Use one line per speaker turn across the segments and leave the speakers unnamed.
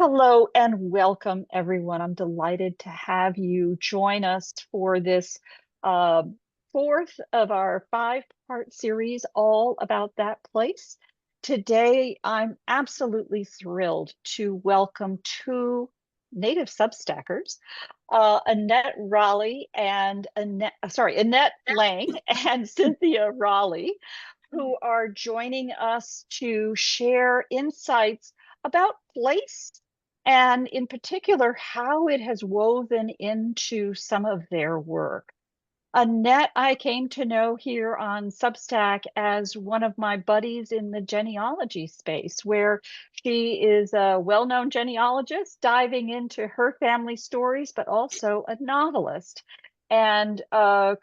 Hello and welcome, everyone. I'm delighted to have you join us for this uh, fourth of our five-part series, all about that place. Today, I'm absolutely thrilled to welcome two native Substackers, Annette Raleigh and Annette Laing and Cynthia Raleigh, who are joining us to share insights about place and in particular how it has woven into some of their work. Annette, I came to know here on Substack as one of my buddies in the genealogy space, where she is a well-known genealogist diving into her family stories, but also a novelist and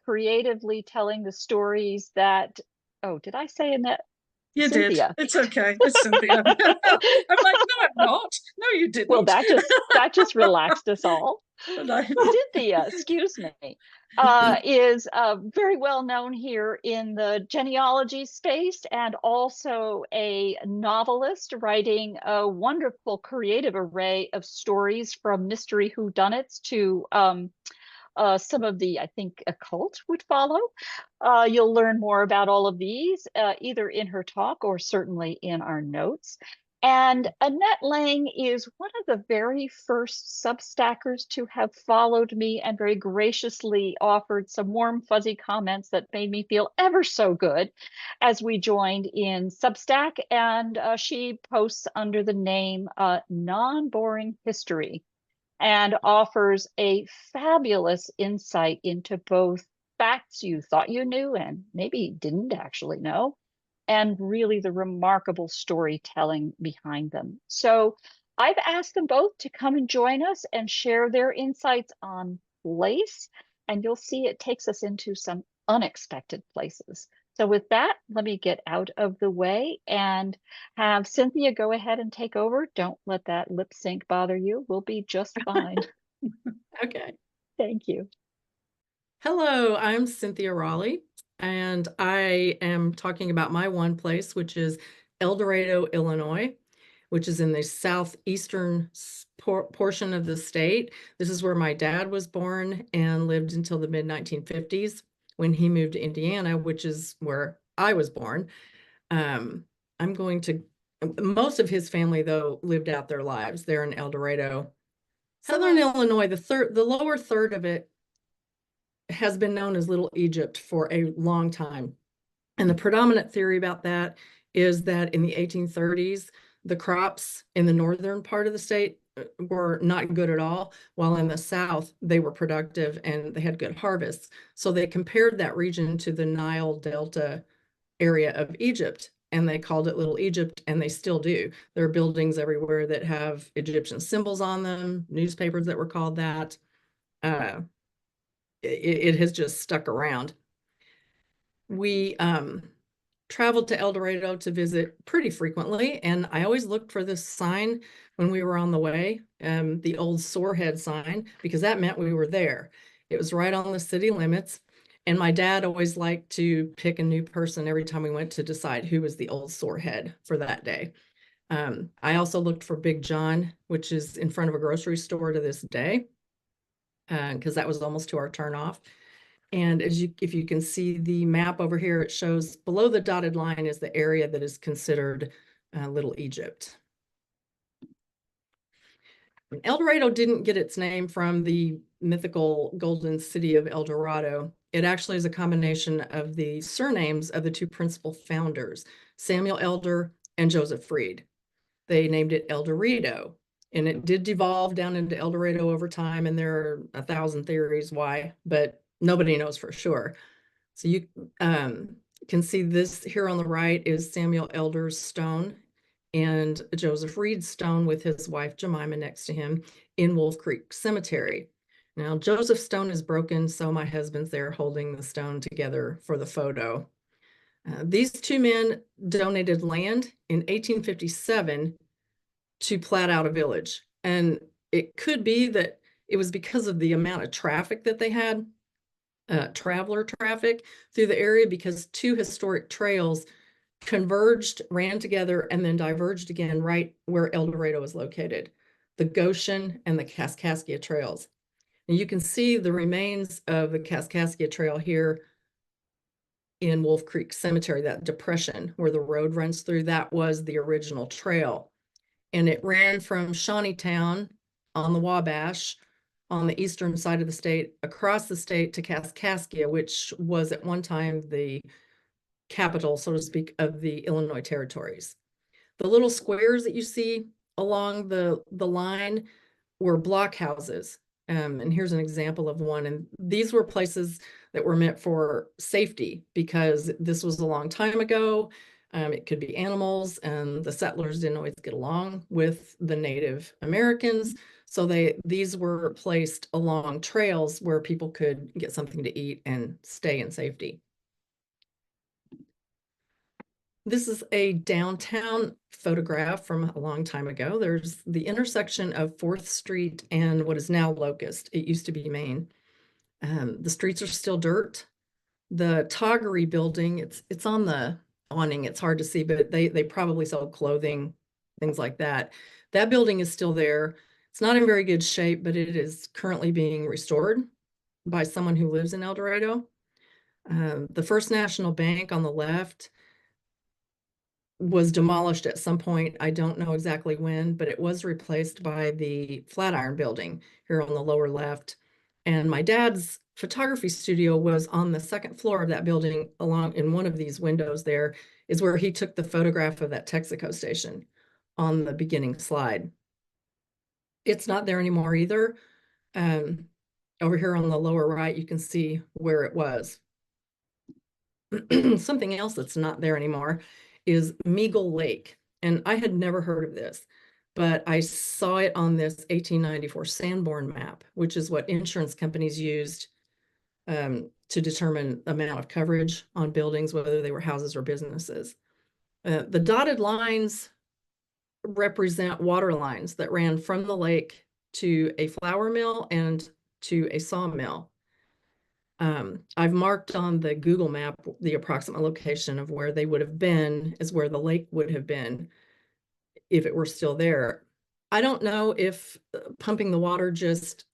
creatively telling the stories that, oh, did I say Annette?
You did.
Cynthia.
It's okay. It's Cynthia. I'm like, no, I'm not. No, you
Well,
didn't.
that just relaxed us all.
No.
Cynthia, excuse me, is very well known here in the genealogy space and also a novelist writing a wonderful creative array of stories from mystery whodunits to some of the, I think, occult would follow. You'll learn more about all of these either in her talk or certainly in our notes. And Annette Laing is one of the very first Substackers to have followed me and very graciously offered some warm, fuzzy comments that made me feel ever so good as we joined in Substack. And she posts under the name Non-Boring History and offers a fabulous insight into both facts you thought you knew and maybe didn't actually know, and really the remarkable storytelling behind them. So I've asked them both to come and join us and share their insights on place, and you'll see it takes us into some unexpected places. So with that, let me get out of the way and have Cynthia go ahead and take over. Don't let that lip sync bother you. We'll be just fine.
Okay.
Thank you.
Hello, I'm Cynthia Raleigh, and I am talking about my one place, which is El Dorado, Illinois, which is in the southeastern portion of the state. This is where my dad was born and lived until the mid-1950s when he moved to Indiana, which is where I was born. Um, I'm going to, most of his family, though, lived out their lives there in El Dorado. Southern Illinois, the lower third of it has been known as Little Egypt for a long time. And the predominant theory about that is that in the 1830s, the crops in the northern part of the state were not good at all, while in the south, they were productive and they had good harvests. So they compared that region to the Nile Delta area of Egypt, and they called it Little Egypt, and they still do. There are buildings everywhere that have Egyptian symbols on them, newspapers that were called that. Uh, it has just stuck around. We traveled to El Dorado to visit pretty frequently, and I always looked for this sign when we were on the way, the old Sorehead sign, because that meant we were there. It was right on the city limits, and my dad always liked to pick a new person every time we went to decide who was the old Sorehead for that day. I also looked for Big John, which is in front of a grocery store to this day, because that was almost to our turnoff. And if you can see the map over here, it shows below the dotted line is the area that is considered Little Egypt. El Dorado didn't get its name from the mythical golden city of El Dorado. It actually is a combination of the surnames of the two principal founders, Samuel Elder and Joseph Freed. They named it El Dorado, and it did devolve down into El Dorado over time, and there are 1,000 theories why, but nobody knows for sure. So you can see this here on the right is Samuel Elder's stone and Joseph Reed's stone with his wife Jemima next to him in Wolf Creek Cemetery. Now, Joseph's stone is broken, so my husband's there holding the stone together for the photo. These two men donated land in 1857 to plat out a village. And it could be that it was because of the amount of traffic that they had, traveler traffic through the area, because two historic trails converged, ran together, and then diverged again right where El Dorado is located. the Goshen, and the Kaskaskia trails. And you can see the remains of the Kaskaskia Trail here in Wolf Creek Cemetery, that depression where the road runs through. That was the original trail. And it ran from Shawneetown on the Wabash on the eastern side of the state, across the state to Kaskaskia, which was at one time the capital, so to speak, of the Illinois territories. The little squares that you see along the line were blockhouses. And here's an example of one. And these were places that were meant for safety because this was a long time ago. It could be animals, and the settlers didn't always get along with the Native Americans. So these were placed along trails where people could get something to eat and stay in safety. This is a downtown photograph from a long time ago. There's the intersection of 4th Street and what is now Locust. It used to be Main. The streets are still dirt. The Toggery building, it's on the awning. It's hard to see, but they probably sell clothing, things like that. That building is still there. It's not in very good shape, but it is currently being restored by someone who lives in El Dorado. The First National Bank on the left was demolished at some point. I don't know exactly when, but it was replaced by the Flatiron building here on the lower left. And my dad's photography studio was on the 2nd floor of that building. Along in one of these windows there is where he took the photograph of that Texaco station on the beginning slide. It's not there anymore either. Over here on the lower right, you can see where it was. Something else that's not there anymore is Meagle Lake. And I had never heard of this, but I saw it on this 1894 Sanborn map, which is what insurance companies used to determine the amount of coverage on buildings, whether they were houses or businesses. The dotted lines represent water lines that ran from the lake to a flour mill and to a sawmill. I've marked on the Google map the approximate location of where they would have been is where the lake would have been if it were still there. I don't know if pumping the water just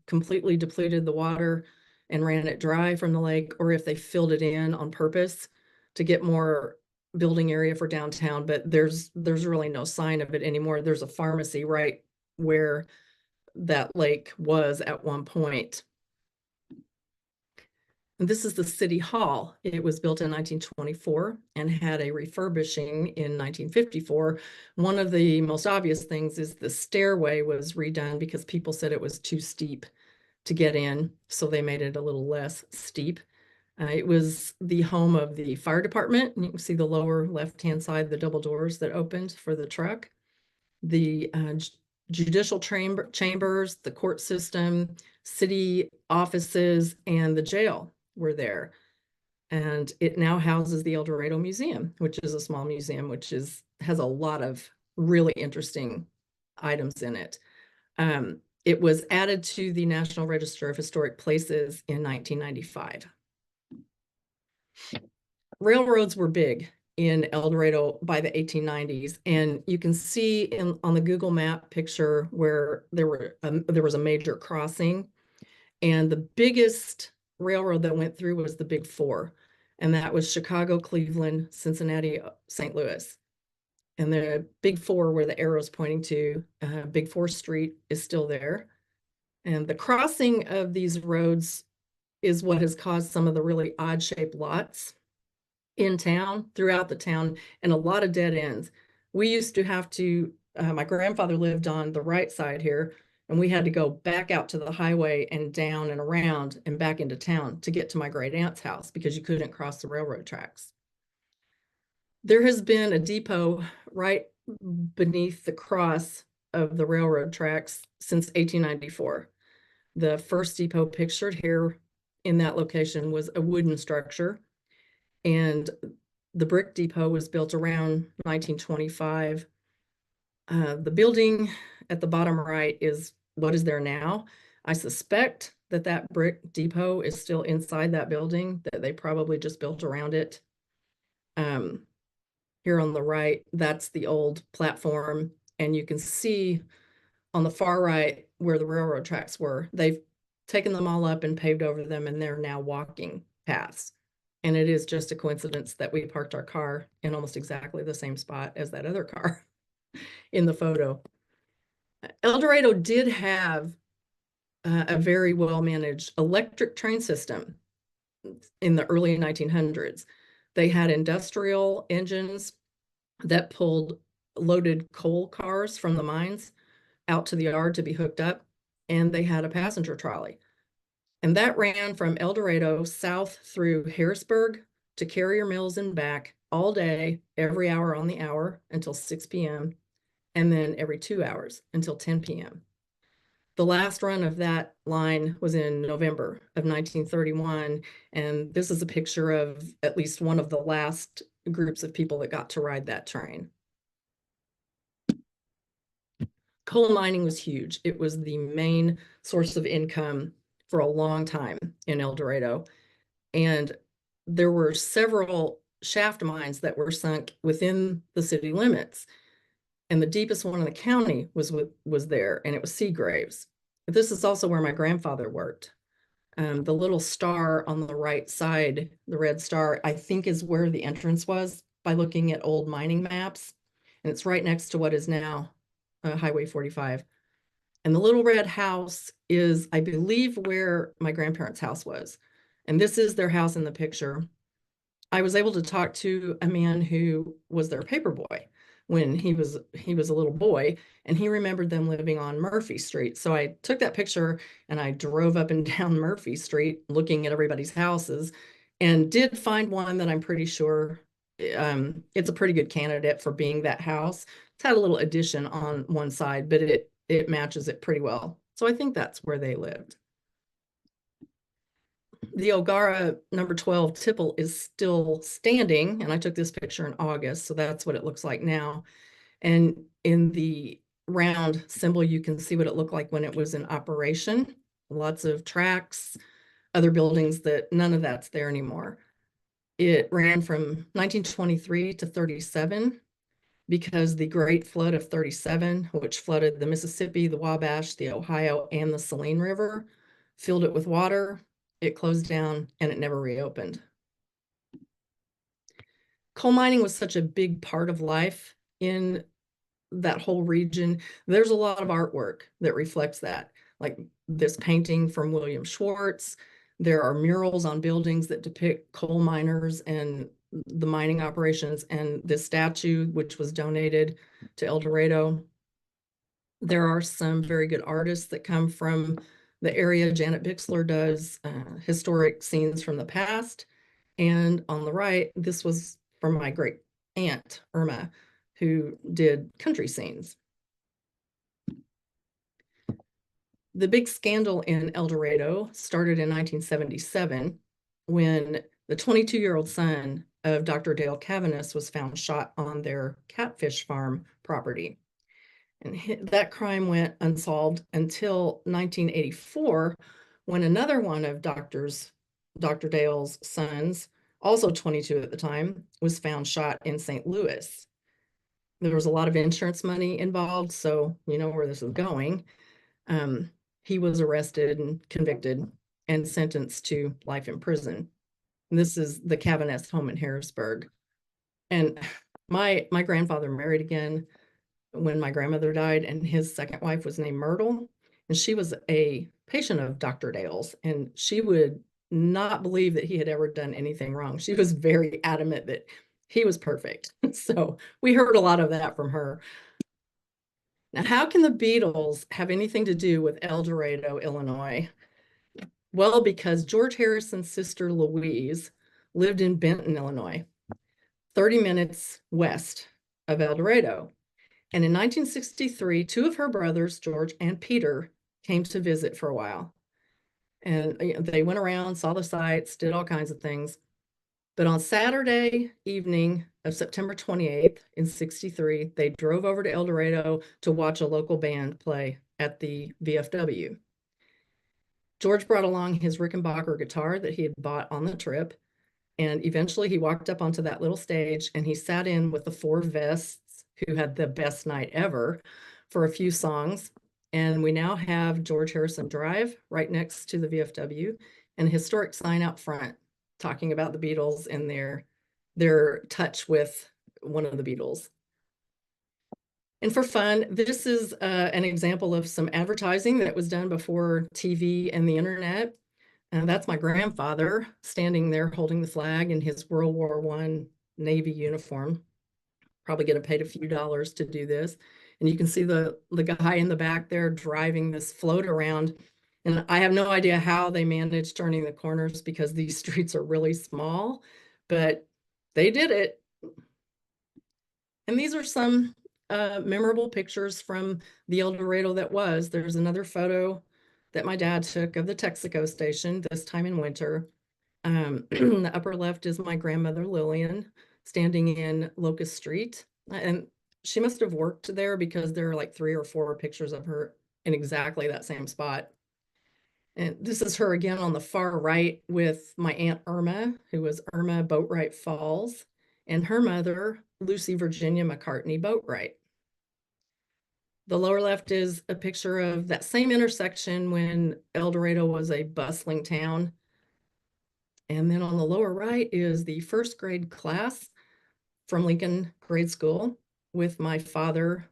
completely depleted the water and ran it dry from the lake, or if they filled it in on purpose to get more building area for downtown, but there's really no sign of it anymore. There's a pharmacy right where that lake was at one point. This is the City Hall. It was built in 1924 and had a refurbishing in 1954. One of the most obvious things is the stairway was redone because people said it was too steep to get in, so they made it a little less steep. It was the home of the fire department, and you can see the lower left-hand side, the double doors that opened for the truck. The judicial chambers, the court system, city offices, and the jail were there. And it now houses the El Dorado Museum, which is a small museum, which has a lot of really interesting items in it. It was added to the National Register of Historic Places in 1995. Railroads were big in El Dorado by the 1890s, and you can see on the Google map picture where there was a major crossing, and the biggest railroad that went through was the Big Four, and that was Chicago, Cleveland, Cincinnati, St. Louis. And the Big Four, where the arrow's pointing to, Big Four Street is still there. And the crossing of these roads is what has caused some of the really odd shaped lots in town, throughout the town, and a lot of dead ends. We used to have to, my grandfather lived on the right side here, and we had to go back out to the highway and down and around and back into town to get to my great aunt's house because you couldn't cross the railroad tracks. There has been a depot right beneath the cross of the railroad tracks since 1894. The first depot pictured here in that location was a wooden structure, and the brick depot was built around 1925. The building at the bottom right is what is there now. I suspect that that brick depot is still inside that building, that they probably just built around it. Here on the right, that's the old platform, and you can see on the far right where the railroad tracks were. They've taken them all up and paved over them, and they're now walking paths. And it is just a coincidence that we parked our car in almost exactly the same spot as that other car in the photo. El Dorado did have a very well-managed electric train system in the early 1900s. They had industrial engines that pulled loaded coal cars from the mines out to the yard to be hooked up, and they had a passenger trolley. And that ran from El Dorado south through Harrisburg to Carrier Mills and back all day, every hour on the hour until 6 p.m., and then every 2 hours until 10 p.m. The last run of that line was in November of 1931, and this is a picture of at least one of the last groups of people that got to ride that train. Coal mining was huge. It was the main source of income for a long time in El Dorado. And there were several shaft mines that were sunk within the city limits. And the deepest one in the county was there, and it was Seagraves. This is also where my grandfather worked. The little star on the right side, the red star, I think is where the entrance was by looking at old mining maps. And it's right next to what is now Highway 45. And the little red house is, I believe, where my grandparents' house was. And this is their house in the picture. I was able to talk to a man who was their paper boy when he was a little boy, and he remembered them living on Murphy Street. So I took that picture and I drove up and down Murphy Street looking at everybody's houses, and did find one that I'm pretty sure it's a pretty good candidate for being that house. It's had a little addition on one side, but it matches it pretty well. So I think that's where they lived. The O'Gara number 12 tipple is still standing, and I took this picture in August, so that's what it looks like now. And in the round symbol, you can see what it looked like when it was in operation. Lots of tracks, other buildings, that none of that's there anymore. It ran from 1923 to 37 because the Great Flood of 37, which flooded the Mississippi, the Wabash, the Ohio, and the Saline River, filled it with water. It closed down and it never reopened. Coal mining was such a big part of life in that whole region. There's a lot of artwork that reflects that, like this painting from William Schwartz. There are murals on buildings that depict coal miners and the mining operations, and this statue, which was donated to El Dorado. There are some very good artists that come from the area. Janet Bixler does historic scenes from the past. And on the right, this was from my great aunt, Irma, who did country scenes. The big scandal in El Dorado started in 1977 when the 22-year-old son of Dr. Dale Cavanis was found shot on their catfish farm property. And that crime went unsolved until 1984, when another one of Dr. Dale's sons, also 22 at the time, was found shot in St. Louis. There was a lot of insurance money involved, so you know where this is going. He was arrested and convicted and sentenced to life in prison. And this is the Cavanis home in Harrisburg. And my grandfather married again when my grandmother died, and his second wife was named Myrtle, and she was a patient of Dr. Dale's, and she would not believe that he had ever done anything wrong. She was very adamant that he was perfect. So we heard a lot of that from her. Now, how can the Beatles have anything to do with El Dorado, Illinois? Well, because George Harrison's sister Louise lived in Benton, Illinois, 30 minutes west of El Dorado. And in 1963, two of her brothers, George and Peter, came to visit for a while. And they went around, saw the sights, did all kinds of things. But on Saturday evening of September 28th in 63, they drove over to El Dorado to watch a local band play at the VFW. George brought along his Rickenbacker guitar that he had bought on the trip. And eventually he walked up onto that little stage and he sat in with the four Vests, who had the best night ever, for a few songs. And we now have George Harrison Drive right next to the VFW and a historic sign out front talking about the Beatles and their touch with one of the Beatles. And for fun, this is an example of some advertising that was done before TV and the internet. That's my grandfather standing there holding the flag in his World War I Navy uniform. Probably get paid a few dollars to do this. And you can see the guy in the back there driving this float around. And I have no idea how they managed turning the corners because these streets are really small, but they did it. And these are some memorable pictures from the El Dorado that was. There's another photo that my dad took of the Texaco station, this time in winter. The upper left is my grandmother Lillian standing in Locust Street. And she must have worked there because there are like 3 or 4 pictures of her in exactly that same spot. And this is her again on the far right with my Aunt Irma, who was Irma Boatwright Falls, and her mother, Lucy Virginia McCartney Boatwright. The lower left is a picture of that same intersection when El Dorado was a bustling town. And then on the lower right is the first grade class from Lincoln Grade School with my father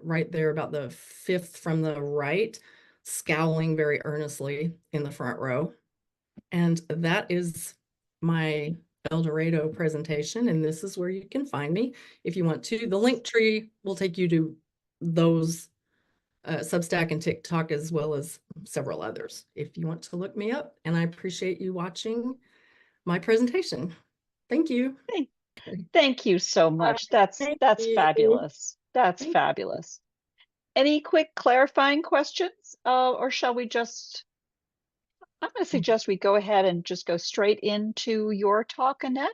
right there about the 5th from the right, scowling very earnestly in the front row. And that is my El Dorado presentation. And this is where you can find me if you want to. The link tree will take you to those Substack and TikTok, as well as several others if you want to look me up. And I appreciate you watching my presentation. Thank you.
Thank you so much. That's fabulous. That's fabulous. Any quick clarifying questions? Or shall we just, I'm going to suggest we go ahead and just go straight into your talk, Annette.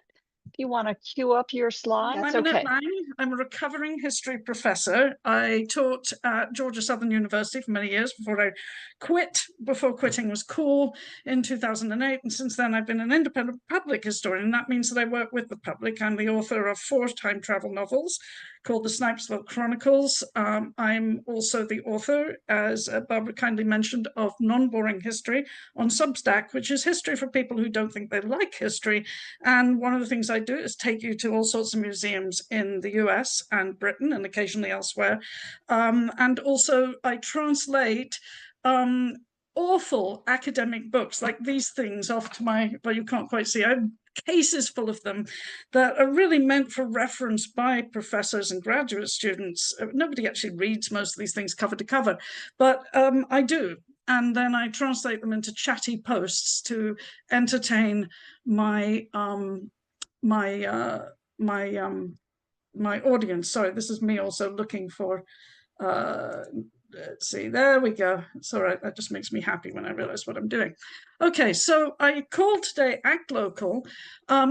If you want to cue up your slides.
I'm Annette Laing. I'm a recovering history professor. I taught at Georgia Southern University for many years before I quit, before quitting was cool, in 2008. And since then, I've been an independent public historian. That means that I work with the public. I'm the author of 4 time travel novels called the Snipesville Chronicles. I'm also the author, as Barbara kindly mentioned, of Non-Boring History on Substack, which is history for people who don't think they like history. And one of the things I do is take you to all sorts of museums in the US and Britain and occasionally elsewhere. And also I translate awful academic books like these things off to my, well, you can't quite see, I have cases full of them that are really meant for reference by professors and graduate students. Nobody actually reads most of these things cover to cover, but I do. And then I translate them into chatty posts to entertain my my audience. Sorry, this is me also looking for let's see, there we go. It's all right, that just makes me happy when I realize what I'm doing. Okay, so I called today Act Local,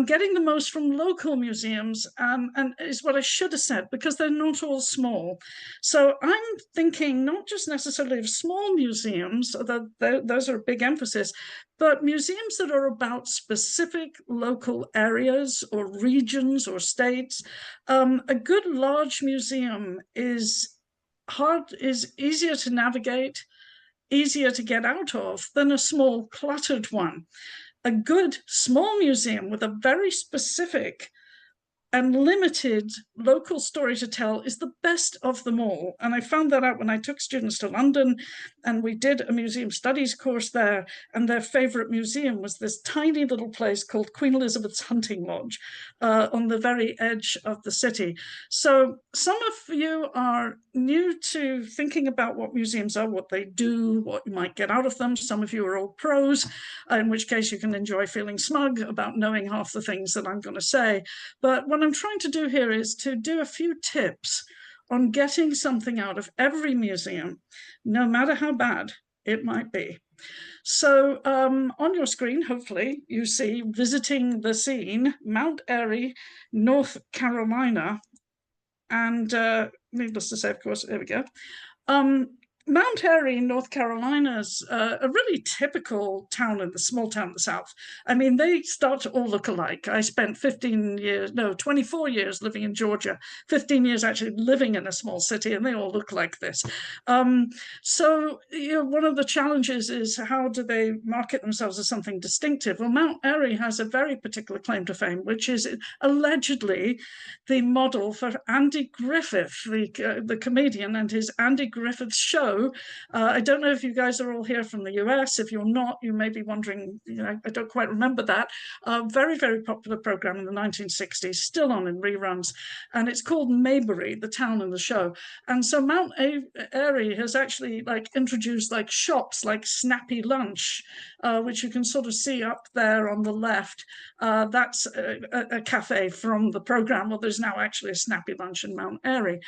getting the most from local museums, and is what I should have said, because they're not all small. So I'm thinking not just necessarily of small museums, although those are a big emphasis, but museums that are about specific local areas or regions or states. A good large museum is easier to navigate, easier to get out of than a small cluttered one. A good small museum with a very specific and limited local story to tell is the best of them all. And I found that out when I took students to London and we did a museum studies course there, and their favorite museum was this tiny little place called Queen Elizabeth's Hunting Lodge on the very edge of the city. So some of you are new to thinking about what museums are, what they do, what you might get out of them. Some of you are old pros, in which case you can enjoy feeling smug about knowing half the things that I'm going to say. But what I'm trying to do here is to do a few tips on getting something out of every museum, no matter how bad it might be. So on your screen, hopefully, you see visiting the scene, Mount Airy, North Carolina. And needless to say, of course, there we go. Mount Airy, North Carolina, is a really typical town in the small town in the South. I mean, they start to all look alike. I spent 24 years living in Georgia, 15 years actually living in a small city, and they all look like this. So, one of the challenges is how do they market themselves as something distinctive? Well, Mount Airy has a very particular claim to fame, which is allegedly the model for Andy Griffith, the comedian, and his Andy Griffith show. I don't know if you guys are all here from the US. If you're not, you may be wondering, I don't quite remember that. Very, very popular program in the 1960s, still on in reruns. And it's called Maybury, the town in the show. And so Mount Airy has actually introduced shops like Snappy Lunch, which you can sort of see up there on the left. That's a cafe from the program. Well, there's now actually a Snappy Lunch in Mount Airy.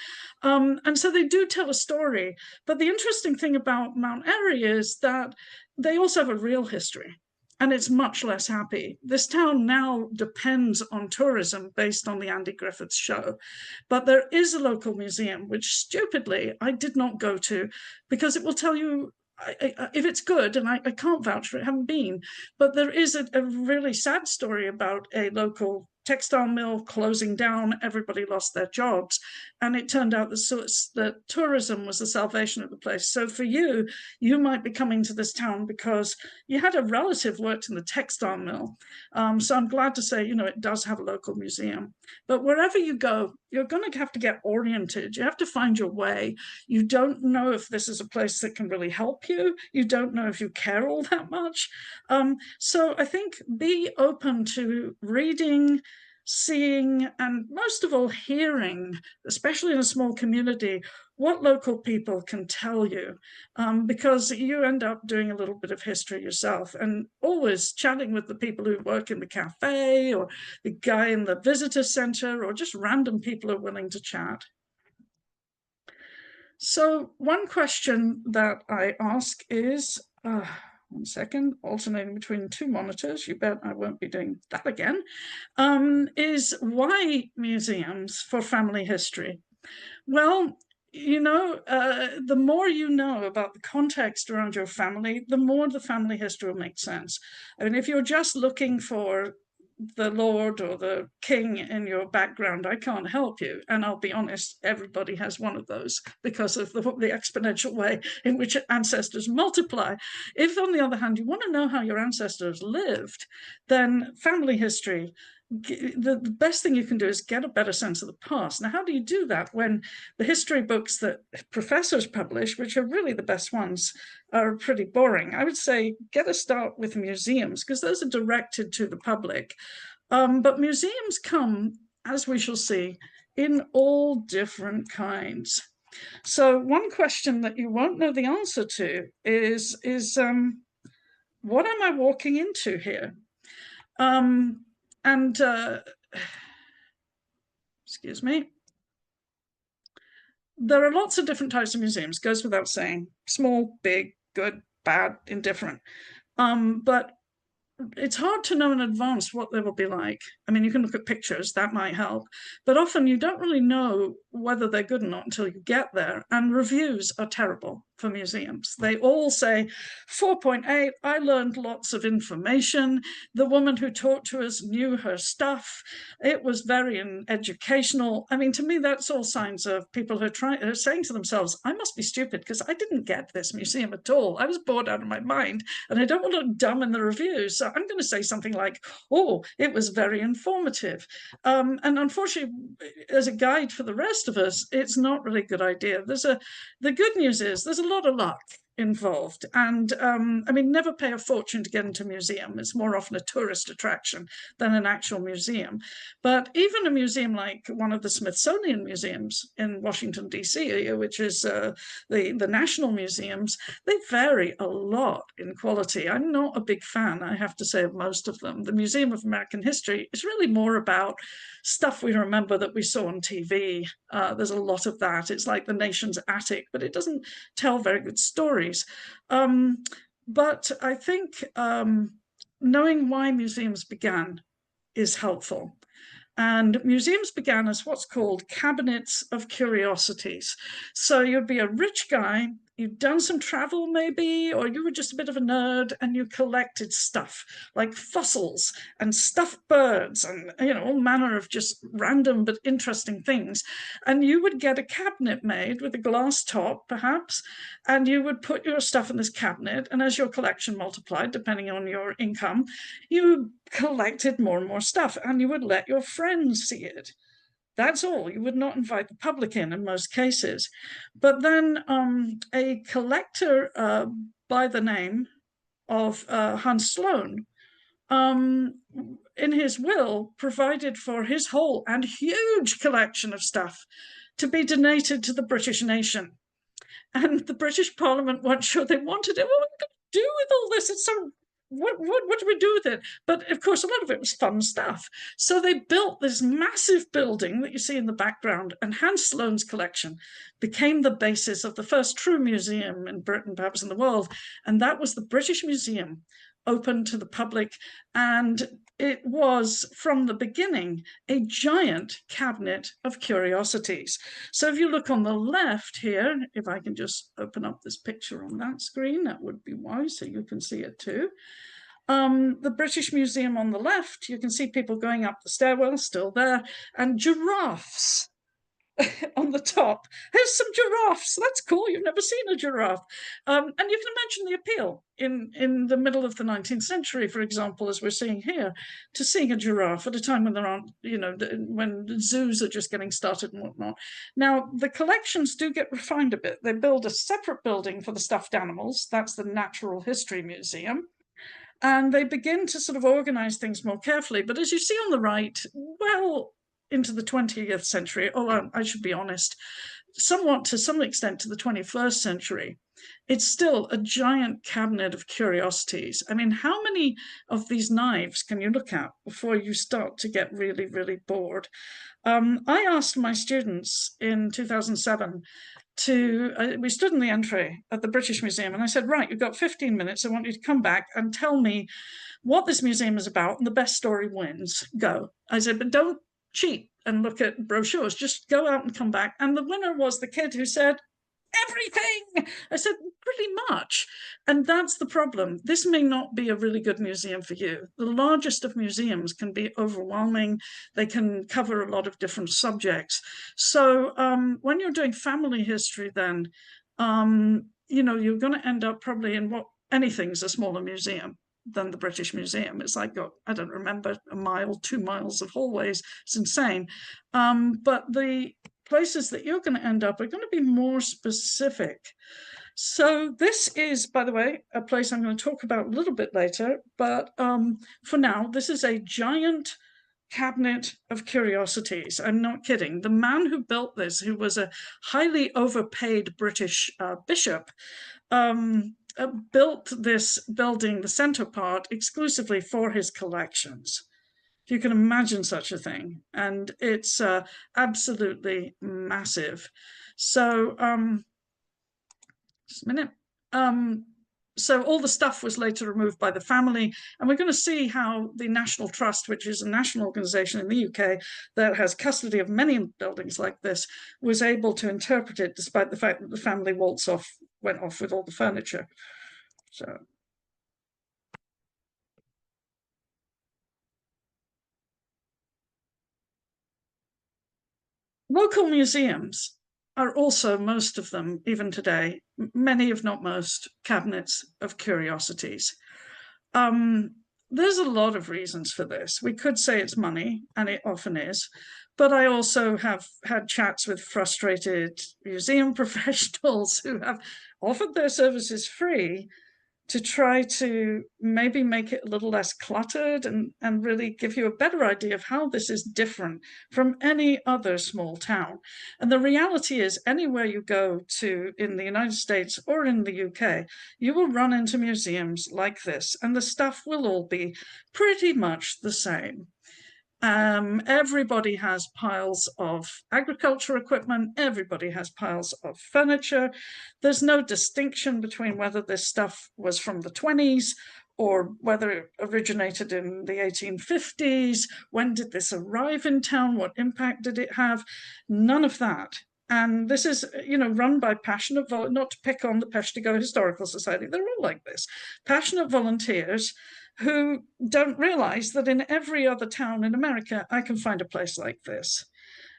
And so they do tell a story. But the interesting thing about Mount Airy is that they also have a real history, and it's much less happy. This town now depends on tourism based on the Andy Griffith show. But there is a local museum, which stupidly I did not go to, because it will tell you if it's good, and I can't vouch for it, haven't been, but there is a really sad story about a local textile mill closing down. Everybody lost their jobs, and it turned out that tourism was the salvation of the place. So for you might be coming to this town because you had a relative worked in the textile mill. So I'm glad to say, it does have a local museum. But wherever you go, you're going to have to get oriented. You have to find your way. You don't know if this is a place that can really help you. You don't know if you care all that much. So I think be open to reading, seeing, and most of all hearing, especially in a small community, what local people can tell you, because you end up doing a little bit of history yourself, and always chatting with the people who work in the cafe or the guy in the visitor center, or just random people who are willing to chat. So one question that I ask is, one second, alternating between two monitors, you bet I won't be doing that again, is why museums for family history? Well, the more you know about the context around your family, the more the family history will make sense. I mean, if you're just looking for the Lord or the King in your background, I can't help you. And I'll be honest, everybody has one of those because of the exponential way in which ancestors multiply. If, on the other hand, you want to know how your ancestors lived, then family history, the best thing you can do is get a better sense of the past. Now, how do you do that when the history books that professors publish, which are really the best ones, are pretty boring? I would say get a start with museums, because those are directed to the public. But museums come, as we shall see, in all different kinds. So one question that you won't know the answer to is what am I walking into here? Excuse me. There are lots of different types of museums, goes without saying. Small, big, good, bad, indifferent. But it's hard to know in advance what they will be like. I mean, you can look at pictures, that might help, but often you don't really know whether they're good or not until you get there. And reviews are terrible for museums. They all say 4.8, I learned lots of information. The woman who talked to us knew her stuff. It was very educational. I mean, to me, that's all signs of people who are saying to themselves, I must be stupid because I didn't get this museum at all. I was bored out of my mind, and I don't want to look dumb in the reviews. So I'm going to say something like, oh, it was very informative. And unfortunately, as a guide for the rest of us, it's not really a good idea. The good news is there's a lot of luck involved, and I mean, never pay a fortune to get into a museum. It's more often a tourist attraction than an actual museum. But even a museum like one of the Smithsonian museums in Washington, D.C., which is the national museums, they vary a lot in quality. I'm not a big fan, I have to say, of most of them. The Museum of American History is really more about stuff we remember that we saw on TV. There's a lot of that. It's like the nation's attic, but it doesn't tell very good stories. But I think knowing why museums began is helpful. And museums began as what's called cabinets of curiosities. So you'd be a rich guy you'd done some travel maybe, or you were just a bit of a nerd and you collected stuff like fossils and stuffed birds and, you know, all manner of just random but interesting things. And you would get a cabinet made with a glass top, perhaps, and you would put your stuff in this cabinet. And as your collection multiplied, depending on your income, you collected more and more stuff, and you would let your friends see it. That's all. You would not invite the public in most cases. But then a collector by the name of Hans Sloane, in his will, provided for his whole and huge collection of stuff to be donated to the British nation. And the British Parliament weren't sure they wanted it. What are we going to do with all this? It's so what do we do with it? But of course, a lot of it was fun stuff. So they built this massive building that you see in the background, and Hans Sloane's collection became the basis of the first true museum in Britain, perhaps in the world, and that was the British Museum, open to the public. And it was, from the beginning, a giant cabinet of curiosities. So if you look on the left here, if I can just open up this picture on that screen, that would be wise, so you can see it too. The British Museum on the left, you can see people going up the stairwell, still there, and giraffes on the top. Here's some giraffes. That's cool. You've never seen a giraffe. And you can imagine the appeal in the middle of the 19th century, for example, as we're seeing here, to seeing a giraffe at a time when there aren't, you know, when zoos are just getting started and whatnot. Now, the collections do get refined a bit. They build a separate building for the stuffed animals. That's the Natural History Museum. And they begin to sort of organize things more carefully. But as you see on the right, well, into the 20th century, I should be honest, somewhat to some extent to the 21st century, it's still a giant cabinet of curiosities. I mean, how many of these knives can you look at before you start to get really, really bored? I asked my students in 2007 we stood in the entry at the British Museum, and I said, right, you've got 15 minutes. I want you to come back and tell me what this museum is about, and the best story wins. Go. I said, but don't cheat and look at brochures. Just go out and come back. And the winner was the kid who said, everything. I said, pretty much. And that's the problem. This may not be a really good museum for you. The largest of museums can be overwhelming. They can cover a lot of different subjects. So when you're doing family history, then, you know, you're going to end up probably in what anything's a smaller museum than the British Museum. It's like, I don't remember, a mile, 2 miles of hallways. It's insane. But the places that you're going to end up are going to be more specific. So this is, by the way, a place I'm going to talk about a little bit later. But for now, this is a giant cabinet of curiosities. I'm not kidding. The man who built this, who was a highly overpaid British bishop, built this building, the center part, exclusively for his collections. If you can imagine such a thing. And it's absolutely massive. So, just a minute. So all the stuff was later removed by the family, and we're going to see how the National Trust, which is a national organization in the UK that has custody of many buildings like this, was able to interpret it despite the fact that the family went off with all the furniture. So. Local museums are also, most of them, even today, many if not most, cabinets of curiosities. There's a lot of reasons for this. We could say it's money, and it often is, but I also have had chats with frustrated museum professionals who have offered their services free to try to maybe make it a little less cluttered and really give you a better idea of how this is different from any other small town. And the reality is, anywhere you go to in the United States or in the UK, you will run into museums like this, and the stuff will all be pretty much the same. Everybody has piles of agriculture equipment. Everybody has piles of furniture. There's no distinction between whether this stuff was from the 20s or whether it originated in the 1850s. When did this arrive in town? What impact did it have? None of that. And this is, run by passionate, not to pick on the Peshtigo Historical Society, they're all like this, passionate volunteers who don't realize that in every other town in America, I can find a place like this.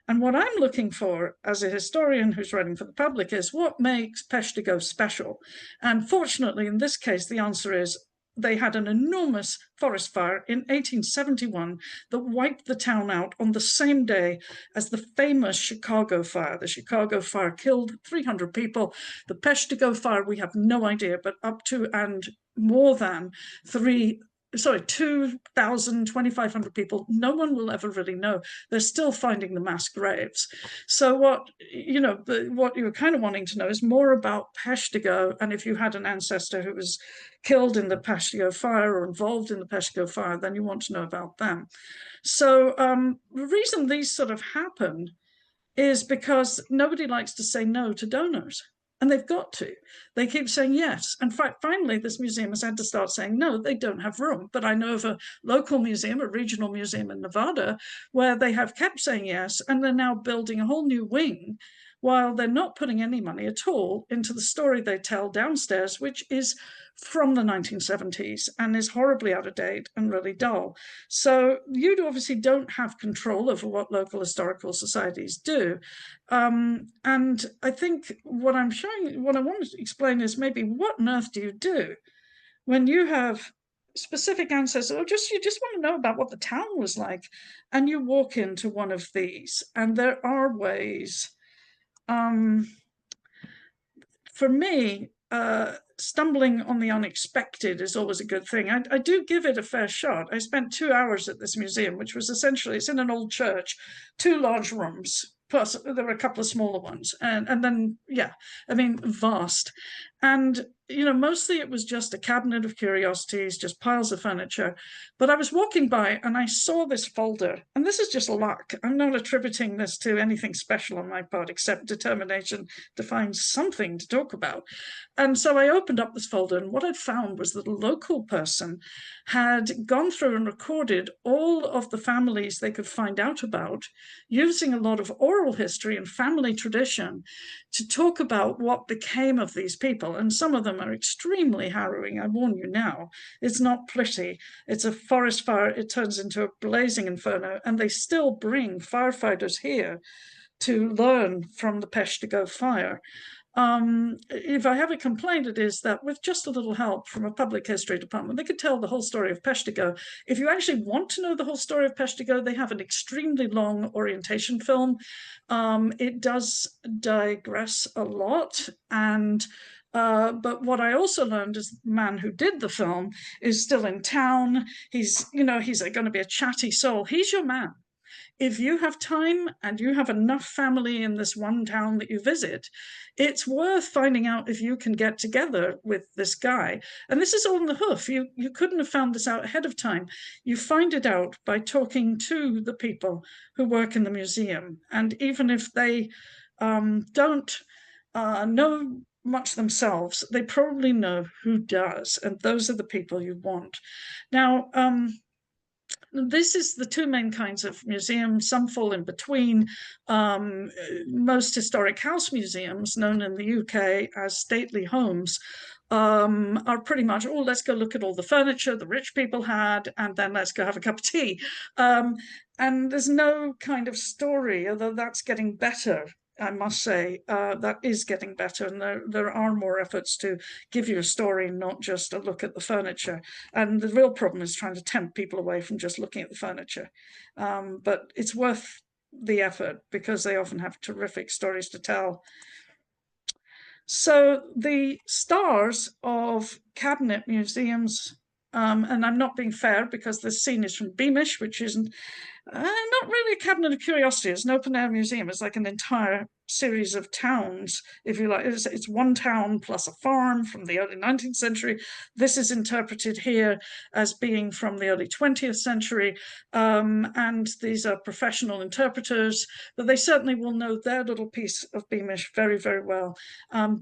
And what I'm looking for as a historian who's writing for the public is what makes Peshtigo special? And fortunately, in this case, the answer is they had an enormous forest fire in 1871 that wiped the town out on the same day as the famous Chicago fire. The Chicago fire killed 300 people. The Peshtigo fire, we have no idea, but up to and more than 2,000, 2,500 people. No one will ever really know. They're still finding the mass graves. So what you're kind of wanting to know is more about Peshtigo, and if you had an ancestor who was killed in the Peshtigo fire or involved in the Peshtigo fire, then you want to know about them. So the reason these sort of happen is because nobody likes to say no to donors. And they've got to. They keep saying yes. And finally, this museum has had to start saying no, they don't have room. But I know of a local museum, a regional museum in Nevada, where they have kept saying yes, and they're now building a whole new wing while they're not putting any money at all into the story they tell downstairs, which is from the 1970s and is horribly out of date and really dull. So you obviously don't have control over what local historical societies do. And I think what I want to explain is maybe what on earth do you do when you have specific ancestors, or you just want to know about what the town was like, and you walk into one of these, and there are ways. For me, stumbling on the unexpected is always a good thing. I do give it a fair shot. I spent 2 hours at this museum, which was essentially, it's in an old church, 2 large rooms, plus there were a couple of smaller ones. And then, yeah, I mean, vast. And, mostly it was just a cabinet of curiosities, just piles of furniture. But I was walking by and I saw this folder, and this is just luck. I'm not attributing this to anything special on my part, except determination to find something to talk about. And so I opened up this folder, and what I found was that a local person had gone through and recorded all of the families they could find out about, using a lot of oral history and family tradition to talk about what became of these people. And some of them are extremely harrowing, I warn you now. It's not pretty. It's a forest fire. It turns into a blazing inferno, and they still bring firefighters here to learn from the Peshtigo fire. If I have a complaint, it is that with just a little help from a public history department, they could tell the whole story of Peshtigo. If you actually want to know the whole story of Peshtigo, they have an extremely long orientation film. It does digress a lot, and but what I also learned is the man who did the film is still in town. He's going to be a chatty soul. He's your man. If you have time and you have enough family in this one town that you visit, it's worth finding out if you can get together with this guy. And this is all on the hoof. You couldn't have found this out ahead of time. You find it out by talking to the people who work in the museum. And even if they don't know much themselves, they probably know who does. And those are the people you want. Now, this is the 2 main kinds of museums. Some fall in between. Most historic house museums, known in the UK as stately homes, are pretty much, let's go look at all the furniture the rich people had, and then let's go have a cup of tea. And there's no kind of story, although that's getting better. I must say, that is getting better, and there are more efforts to give you a story, not just a look at the furniture. And the real problem is trying to tempt people away from just looking at the furniture. But it's worth the effort because they often have terrific stories to tell. So the stars of cabinet museums, and I'm not being fair because this scene is from Beamish, which isn't not really a cabinet of curiosity. It's an open air museum. It's like an entire series of towns, if you like. It's one town plus a farm from the early 19th century. This is interpreted here as being from the early 20th century. And these are professional interpreters, but they certainly will know their little piece of Beamish very, very well.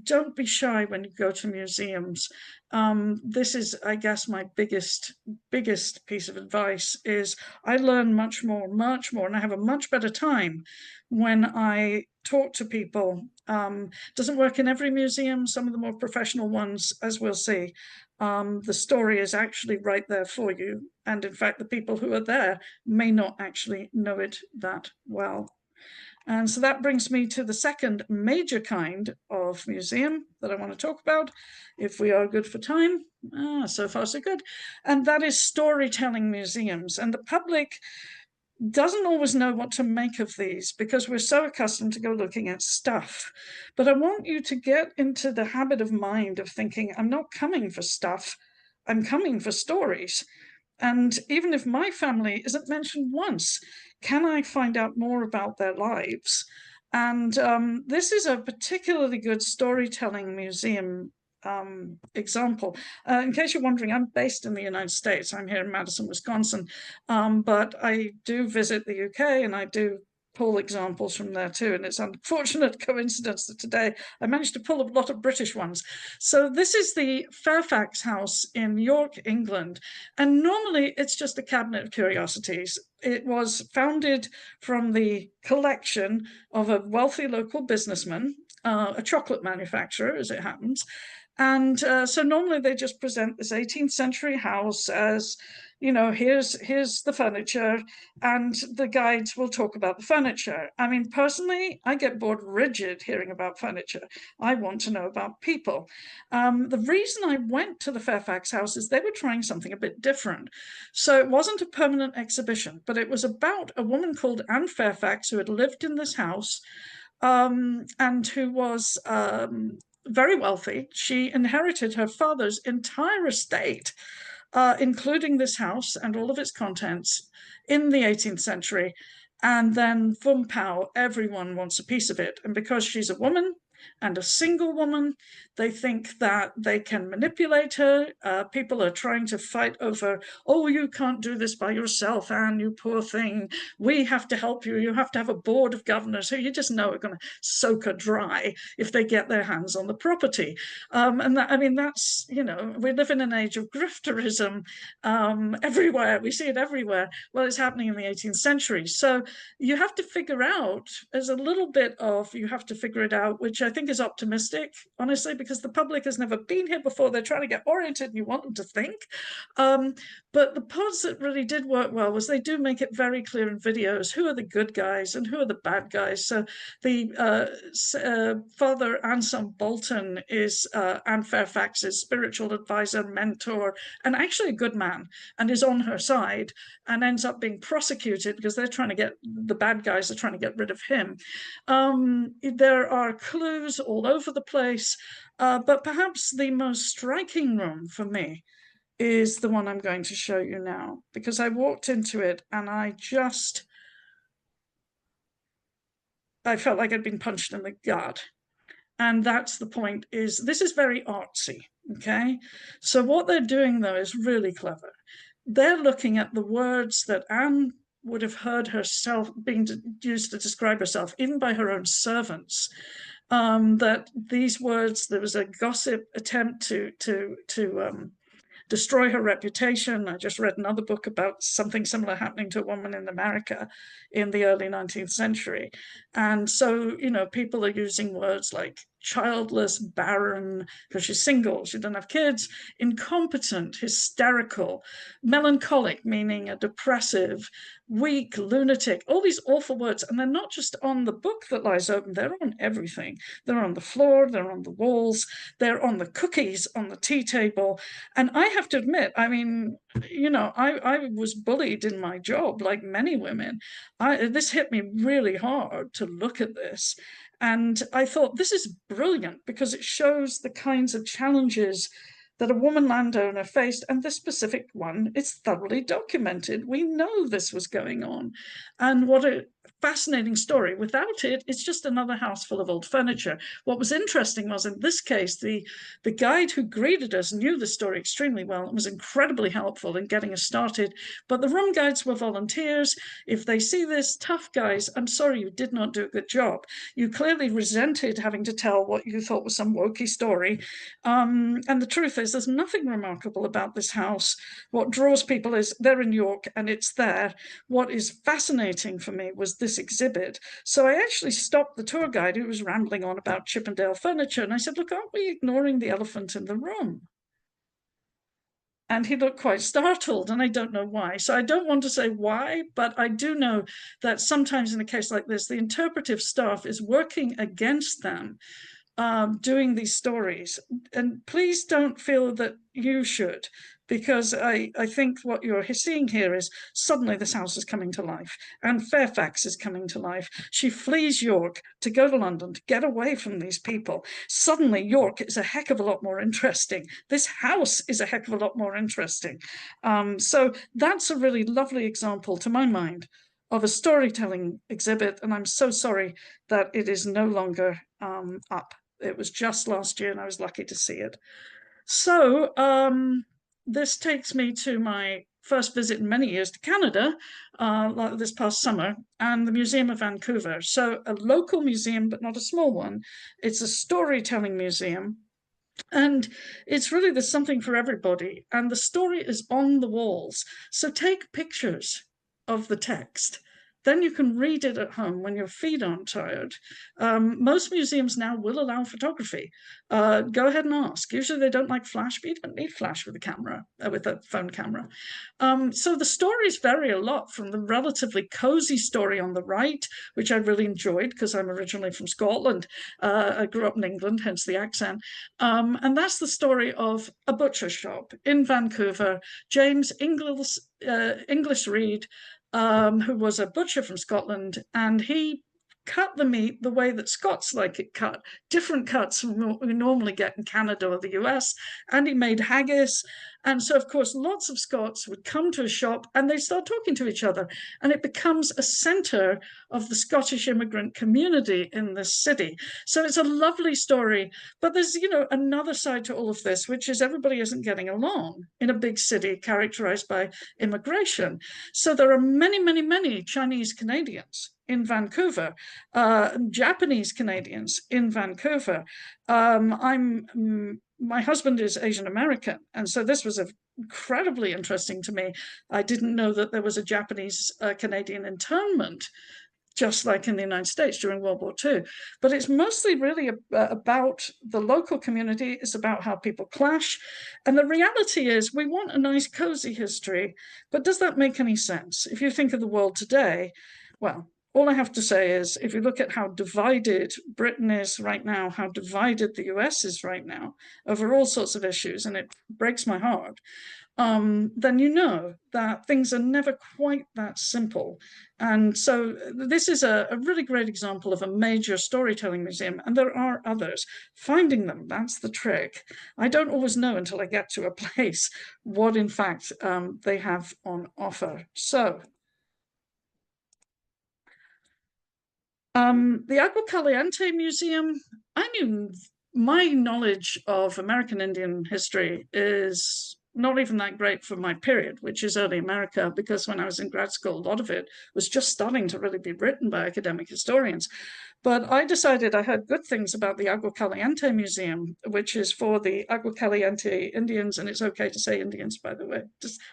Don't be shy when you go to museums. This is, I guess, my biggest piece of advice is I learn much more, and I have a much better time when I talk to people. Doesn't work in every museum. Some of the more professional ones, as we'll see, the story is actually right there for you. And in fact, the people who are there may not actually know it that well. And so that brings me to the second major kind of museum that I want to talk about, if we are good for time. So far, so good. And that is storytelling museums. And the public doesn't always know what to make of these because we're so accustomed to go looking at stuff. But I want you to get into the habit of mind of thinking, I'm not coming for stuff, I'm coming for stories. And even if my family isn't mentioned once, can I find out more about their lives? And this is a particularly good storytelling museum example. In case you're wondering, I'm based in the United States. I'm here in Madison, Wisconsin, but I do visit the UK and I do pull examples from there too. And it's an unfortunate coincidence that today I managed to pull a lot of British ones. So this is the Fairfax House in York, England. And normally it's just a cabinet of curiosities. It was founded from the collection of a wealthy local businessman, a chocolate manufacturer, as it happens. And so normally they just present this 18th century house as, you know, here's the furniture, and the guides will talk about the furniture. I mean, personally, I get bored rigid hearing about furniture. I want to know about people. The reason I went to the Fairfax House is they were trying something a bit different. So it wasn't a permanent exhibition, but it was about a woman called Anne Fairfax who had lived in this house and who was very wealthy. She inherited her father's entire estate, including this house and all of its contents, in the 18th century. And then, Fum Pow, everyone wants a piece of it. And because she's a woman and a single woman, they think that they can manipulate her. People are trying to fight over, oh, you can't do this by yourself, Anne, you poor thing. We have to help you. You have to have a board of governors who you just know are going to soak her dry if they get their hands on the property. And that, I mean, that's, you know, we live in an age of grifterism everywhere. We see it everywhere. Well, it's happening in the 18th century. So you have to figure out, there's a little bit of, you have to figure it out, which I think is optimistic, honestly, because the public has never been here before. They're trying to get oriented and you want them to think. But the parts that really did work well was they do make it very clear in videos who are the good guys and who are the bad guys. So the Father Anselm Bolton is Anne Fairfax's spiritual advisor, mentor, and actually a good man, and is on her side and ends up being prosecuted because they're trying to get, the bad guys are trying to get rid of him. There are clues all over the place, but perhaps the most striking room for me is the one I'm going to show you now, because I walked into it and I felt like I'd been punched in the gut. And that's the point, is this is very artsy, okay? So what they're doing, though, is really clever. They're looking at the words that Anne would have heard herself being used to describe herself, even by her own servants. That these words, there was a gossip attempt to destroy her reputation. I just read another book about something similar happening to a woman in America in the early 19th century. And so, you know, people are using words like childless, barren, because she's single, she doesn't have kids, incompetent, hysterical, melancholic, meaning a depressive, weak, lunatic, all these awful words. And they're not just on the book that lies open, they're on everything. They're on the floor, they're on the walls, they're on the cookies on the tea table. And I have to admit, I mean, you know, I was bullied in my job, like many women. This hit me really hard to look at this. And I thought, this is brilliant because it shows the kinds of challenges that a woman landowner faced, and this specific one, it's thoroughly documented. We know this was going on. And what a fascinating story. Without it, it's just another house full of old furniture. What was interesting was, in this case, the guide who greeted us knew the story extremely well and was incredibly helpful in getting us started. But the room guides were volunteers. If they see this, tough guys, I'm sorry, you did not do a good job. You clearly resented having to tell what you thought was some wokey story. And the truth is, there's nothing remarkable about this house. What draws people is they're in York and it's there. What is fascinating for me was this exhibit. So I actually stopped the tour guide who was rambling on about Chippendale furniture, and I said, look, aren't we ignoring the elephant in the room? And he looked quite startled, and I don't know why. So I don't want to say why, but I do know that sometimes in a case like this, the interpretive staff is working against them doing these stories. And please don't feel that you should, because I think what you're seeing here is suddenly this house is coming to life, and Fairfax is coming to life. She flees York to go to London to get away from these people. Suddenly York is a heck of a lot more interesting. This house is a heck of a lot more interesting. So that's a really lovely example, to my mind, of a storytelling exhibit, and I'm so sorry that it is no longer up. It was just last year, and I was lucky to see it. So this takes me to my first visit in many years to Canada, like this past summer, and the Museum of Vancouver. So a local museum, but not a small one. It's a storytelling museum. And it's really, there's something for everybody. And the story is on the walls. So take pictures of the text. Then you can read it at home when your feet aren't tired. Most museums now will allow photography. Go ahead and ask. Usually they don't like flash, but you don't need flash with a camera, with a phone camera. So the stories vary a lot, from the relatively cozy story on the right, which I really enjoyed because I'm originally from Scotland. I grew up in England, hence the accent. And that's the story of a butcher shop in Vancouver. James English Reed, who was a butcher from Scotland, and he cut the meat the way that Scots like it cut, different cuts from what we normally get in Canada or the US, and he made haggis. And so, of course, lots of Scots would come to a shop and they'd start talking to each other, and it becomes a centre of the Scottish immigrant community in this city. So it's a lovely story, but there's, another side to all of this, which is everybody isn't getting along in a big city characterized by immigration. So there are many, many, many Chinese Canadians in Vancouver, Japanese Canadians in Vancouver. My husband is Asian American, and so this was incredibly interesting to me. I didn't know that there was a Japanese Canadian internment, just like in the United States during World War II. But it's mostly really about the local community. It's about how people clash. And the reality is, we want a nice, cozy history, but does that make any sense? If you think of the world today, well, all I have to say is, if you look at how divided Britain is right now, how divided the US is right now over all sorts of issues, and it breaks my heart, then you know that things are never quite that simple. And so this is a really great example of a major storytelling museum, and there are others. Finding them, that's the trick. I don't always know until I get to a place what, in fact, they have on offer. So the Agua Caliente Museum, my knowledge of American Indian history is not even that great for my period, which is early America, because when I was in grad school, a lot of it was just starting to really be written by academic historians. But I decided I heard good things about the Agua Caliente Museum, which is for the Agua Caliente Indians, and it's okay to say Indians, by the way.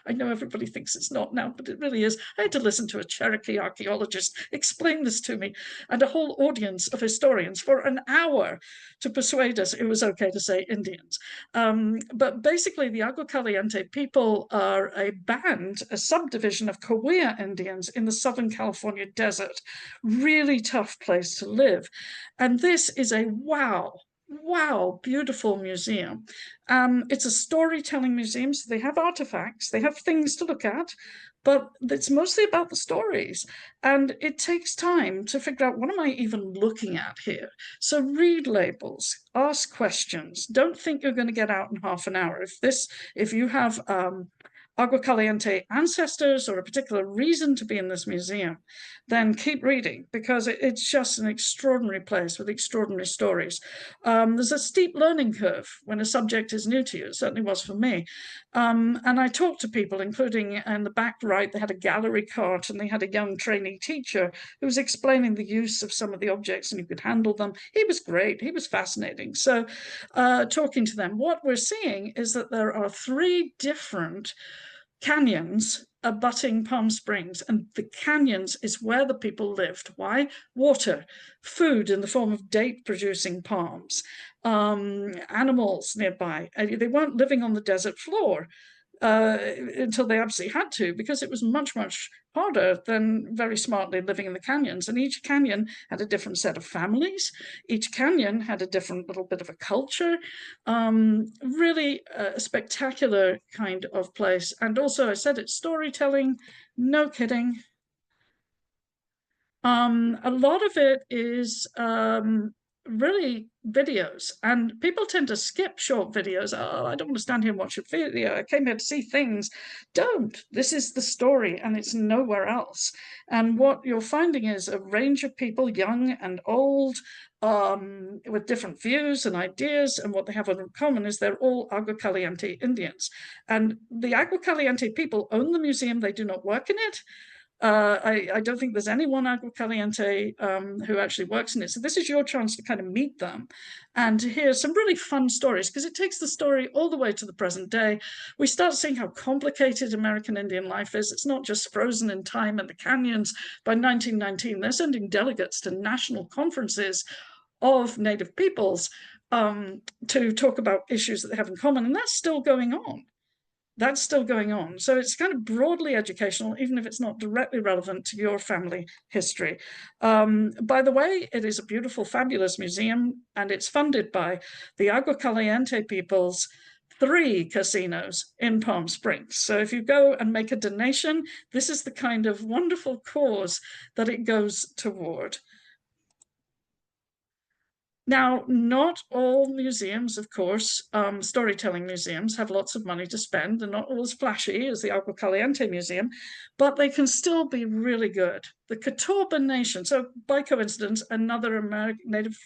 I know everybody thinks it's not now, but it really is. I had to listen to a Cherokee archaeologist explain this to me, and a whole audience of historians for an hour to persuade us it was okay to say Indians. But basically, the Agua Caliente people are a band, a subdivision of Cahuilla Indians in the Southern California desert. Really tough place to live. And this is a wow, beautiful museum. It's a storytelling museum, so they have artifacts, they have things to look at, but it's mostly about the stories. And it takes time to figure out, what am I even looking at here? So read labels, ask questions. Don't think you're going to get out in half an hour. If you have Agua Caliente ancestors or a particular reason to be in this museum, then keep reading, because it's just an extraordinary place with extraordinary stories. There's a steep learning curve when a subject is new to you. It certainly was for me. And I talked to people, including in the back right, they had a gallery cart and they had a young trainee teacher who was explaining the use of some of the objects and you could handle them. He was great. He was fascinating. So talking to them, what we're seeing is that there are 3 different canyons abutting Palm Springs, and the canyons is where the people lived. Why? Water, food in the form of date-producing palms, animals nearby. They weren't living on the desert floor until they absolutely had to, because it was much, much harder than very smartly living in the canyons. And each canyon had a different set of families. Each canyon had a different little bit of a culture. Really a spectacular kind of place. And also, I said it's storytelling, no kidding. A lot of it is really videos, and people tend to skip short videos. Oh, I don't want to stand here and watch a video. I came here to see things. Don't. This is the story, and it's nowhere else. And what you're finding is a range of people, young and old, with different views and ideas. And what they have in common is they're all Agua Caliente Indians. And the Agua Caliente people own the museum. They do not work in it. I don't think there's anyone Agua Caliente who actually works in it. So this is your chance to kind of meet them and to hear some really fun stories, because it takes the story all the way to the present day. We start seeing how complicated American Indian life is. It's not just frozen in time in the canyons. By 1919, they're sending delegates to national conferences of Native peoples to talk about issues that they have in common, and that's still going on. That's still going on. So it's kind of broadly educational, even if it's not directly relevant to your family history. By the way, it is a beautiful, fabulous museum, and it's funded by the Agua Caliente people's 3 casinos in Palm Springs. So if you go and make a donation, this is the kind of wonderful cause that it goes toward. Now, not all museums, of course, storytelling museums have lots of money to spend and not all as flashy as the Agua Caliente Museum, but they can still be really good. The Catawba Nation, so by coincidence, another American Native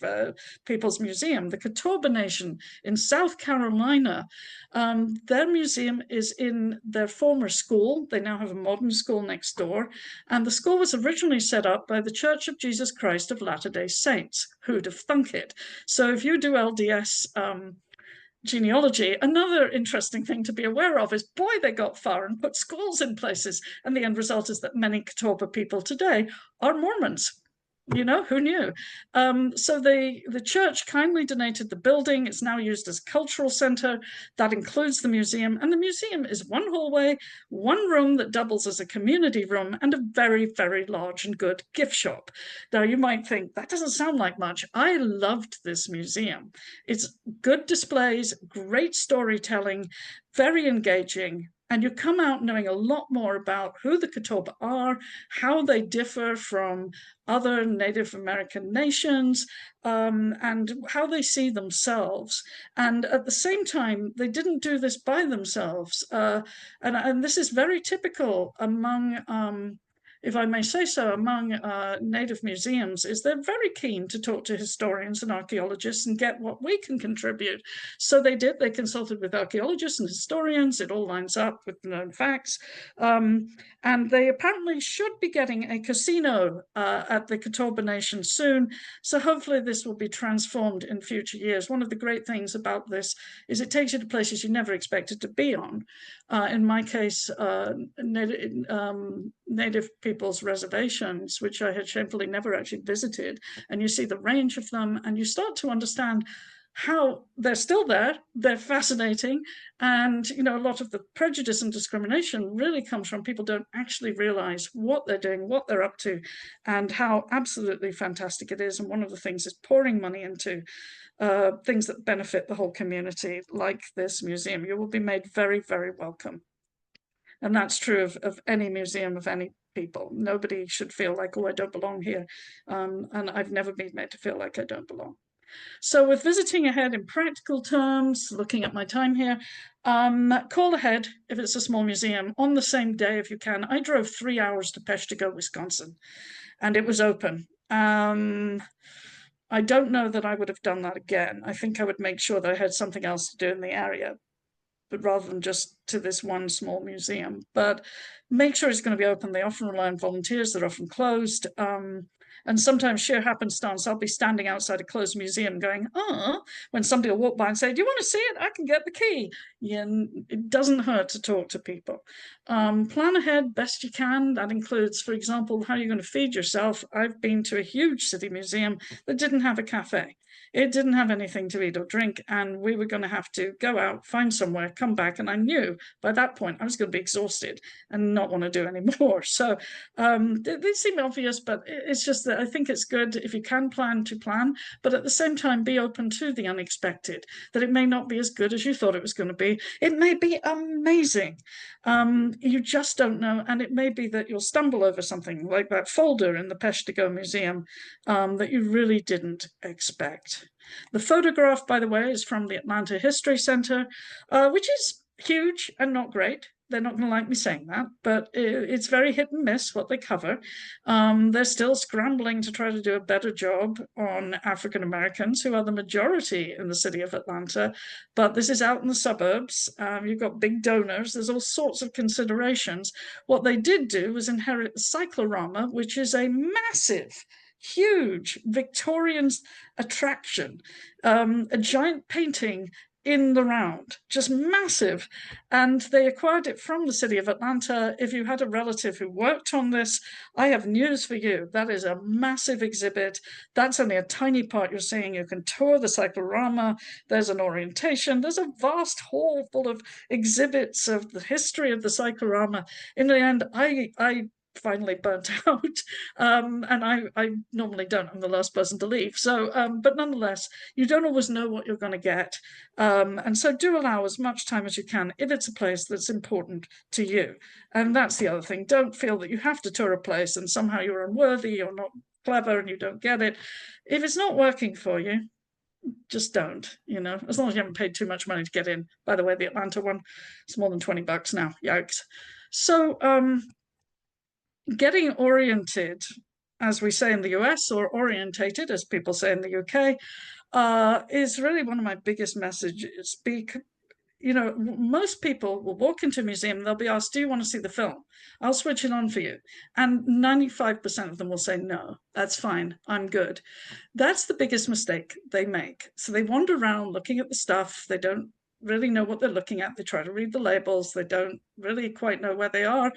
Peoples Museum, the Catawba Nation in South Carolina, their museum is in their former school. They now have a modern school next door. And the school was originally set up by the Church of Jesus Christ of Latter-day Saints. Who'd have thunk it? So if you do LDS genealogy, another interesting thing to be aware of is, boy, they got far and put schools in places. And the end result is that many Catawba people today are Mormons. You know, who knew? So the church kindly donated the building. It's now used as a cultural center. That includes the museum. And the museum is 1 hallway, 1 room that doubles as a community room, and a very, very large and good gift shop. Now, you might think, that doesn't sound like much. I loved this museum. It's good displays, great storytelling, very engaging. And you come out knowing a lot more about who the Catawba are, how they differ from other Native American nations, and how they see themselves. And at the same time, they didn't do this by themselves. And this is very typical among if I may say so, among Native museums, is they're very keen to talk to historians and archaeologists and get what we can contribute. So they did. They consulted with archaeologists and historians. It all lines up with known facts. And they apparently should be getting a casino at the Catawba Nation soon. So hopefully this will be transformed in future years. One of the great things about this is it takes you to places you never expected to be on. In my case, Native people's reservations, which I had shamefully never actually visited. And you see the range of them, and you start to understand how they're still there. They're fascinating. And, you know, a lot of the prejudice and discrimination really comes from people don't actually realize what they're doing, what they're up to, and how absolutely fantastic it is. And one of the things is pouring money into things that benefit the whole community, like this museum. You will be made very, very welcome. And that's true of any museum of any people. Nobody should feel like, oh, I don't belong here. And I've never been made to feel like I don't belong. So with visiting ahead in practical terms, looking at my time here, call ahead if it's a small museum on the same day if you can. I drove 3 hours to Peshtigo, Wisconsin, and it was open. I don't know that I would have done that again. I think I would make sure that I had something else to do in the area, but rather than just to this one small museum. But make sure it's going to be open. They often rely on volunteers. They're often closed. And sometimes sheer happenstance, I'll be standing outside a closed museum going, when somebody will walk by and say, do you want to see it? I can get the key. Yeah, it doesn't hurt to talk to people. Plan ahead best you can. That includes, for example, how you're going to feed yourself. I've been to a huge city museum that didn't have a cafe. It didn't have anything to eat or drink, and we were going to have to go out, find somewhere, come back, and I knew by that point I was going to be exhausted and not want to do any more. So they seem obvious, but it's just that I think it's good if you can plan to plan, but at the same time be open to the unexpected, that it may not be as good as you thought it was going to be. It may be amazing. You just don't know, and it may be that you'll stumble over something like that folder in the Peshtigo Museum that you really didn't expect. The photograph, by the way, is from the Atlanta History Center, which is huge and not great. They're not going to like me saying that, but it's very hit and miss what they cover. They're still scrambling to try to do a better job on African Americans, who are the majority in the city of Atlanta. But this is out in the suburbs. You've got big donors. There's all sorts of considerations. What they did do was inherit the cyclorama, which is a massive, huge Victorian attraction, a giant painting in the round, just massive. And they acquired it from the city of Atlanta. If you had a relative who worked on this, I have news for you. That is a massive exhibit. That's only a tiny part you're seeing. You can tour the cyclorama. There's an orientation. There's a vast hall full of exhibits of the history of the cyclorama. In the end, I finally burnt out, and I normally don't. I'm the last person to leave. So, but nonetheless, you don't always know what you're going to get, and so do allow as much time as you can if it's a place that's important to you. And that's the other thing. Don't feel that you have to tour a place and somehow you're unworthy or not clever and you don't get it. If it's not working for you, just don't, as long as you haven't paid too much money to get in. By the way, the Atlanta one, it's more than $20 now. Yikes. So, getting oriented, as we say in the US, or orientated, as people say in the UK, is really one of my biggest messages. Most people will walk into a museum, they'll be asked, do you want to see the film? I'll switch it on for you. And 95% of them will say, no, that's fine, I'm good. That's the biggest mistake they make. So they wander around looking at the stuff, they don't really know what they're looking at. They try to read the labels. They don't really quite know where they are,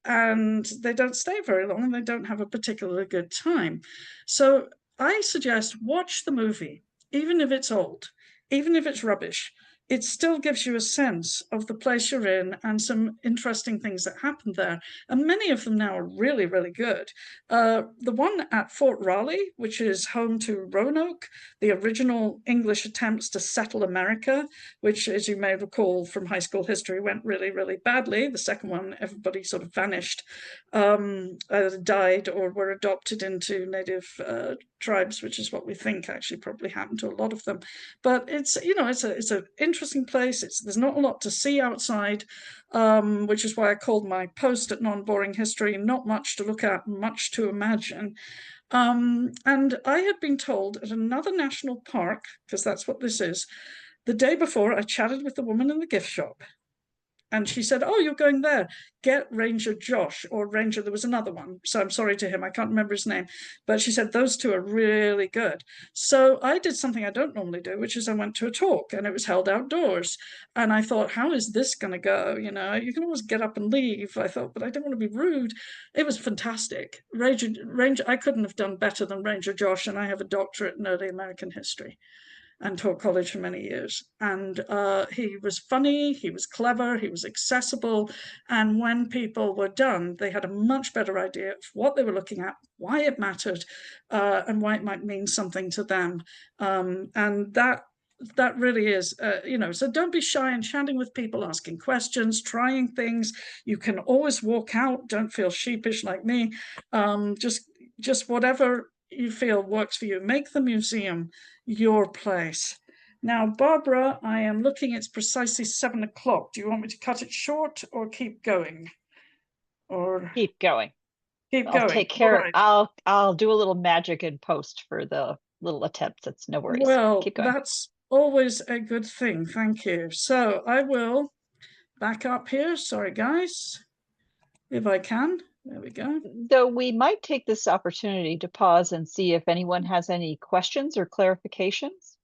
and they don't stay very long, and they don't have a particularly good time. So I suggest watch the movie, even if it's old, even if it's rubbish. It still gives you a sense of the place you're in and some interesting things that happened there. And many of them now are really, really good. The one at Fort Raleigh, which is home to Roanoke, the original English attempts to settle America, which, as you may recall from high school history, went really, really badly. The second one, everybody sort of vanished, either died or were adopted into native tribes, which is what we think actually probably happened to a lot of them. But it's an interesting place. There's not a lot to see outside, which is why I called my post at Non-Boring History not much to look at, much to imagine. And I had been told at another national park, because that's what this is, the day before I chatted with the woman in the gift shop. And she said, oh, you're going there. Get Ranger Josh, or Ranger, there was another one. So I'm sorry to him, I can't remember his name. But she said, those two are really good. So I did something I don't normally do, which is I went to a talk, and it was held outdoors. And I thought, how is this going to go? You can always get up and leave. I thought, but I don't want to be rude. It was fantastic. Ranger, I couldn't have done better than Ranger Josh, and I have a doctorate in early American history and taught college for many years. And he was funny, he was clever, he was accessible. And when people were done, they had a much better idea of what they were looking at, why it mattered, and why it might mean something to them. And that really is, so don't be shy in chatting with people, asking questions, trying things. You can always walk out, don't feel sheepish like me. Just whatever you feel works for you. Make the museum your place. Now, Barbara, I am looking, it's precisely 7 o'clock. Do you want me to cut it short or keep going? Or
Keep going.
keep
I'll
going?
take
All
care.
right.
I'll do a little magic in post for the little attempts. It's no worries.
Well,
Keep going.
that's always a good thing. Thank you. So I will back up here. Sorry, guys, if I can. There we go.
Though we might take this opportunity to pause and see if anyone has any questions or clarifications.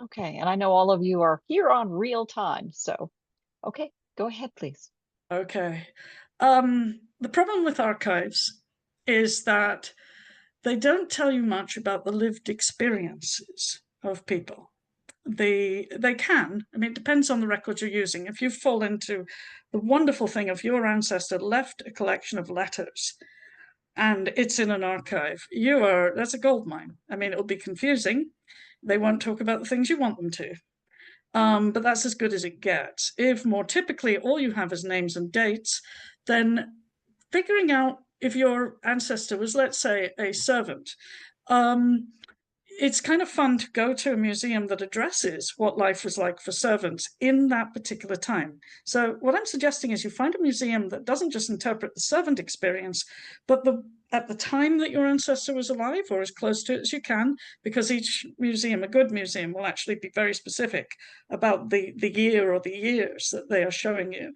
Okay, and I know all of you are here on real time, so okay, go ahead, please.
Okay. The problem with archives is that they don't tell you much about the lived experiences of people. They can, I mean, it depends on the records you're using. If you fall into the wonderful thing of your ancestor left a collection of letters and it's in an archive, that's a gold mine. I mean, it'll be confusing. They won't talk about the things you want them to. But that's as good as it gets. If more typically all you have is names and dates, then figuring out if your ancestor was, let's say, a servant, it's kind of fun to go to a museum that addresses what life was like for servants in that particular time. So what I'm suggesting is you find a museum that doesn't just interpret the servant experience, but at the time that your ancestor was alive, or as close to it as you can, because each museum, a good museum, will actually be very specific about the year or the years that they are showing you.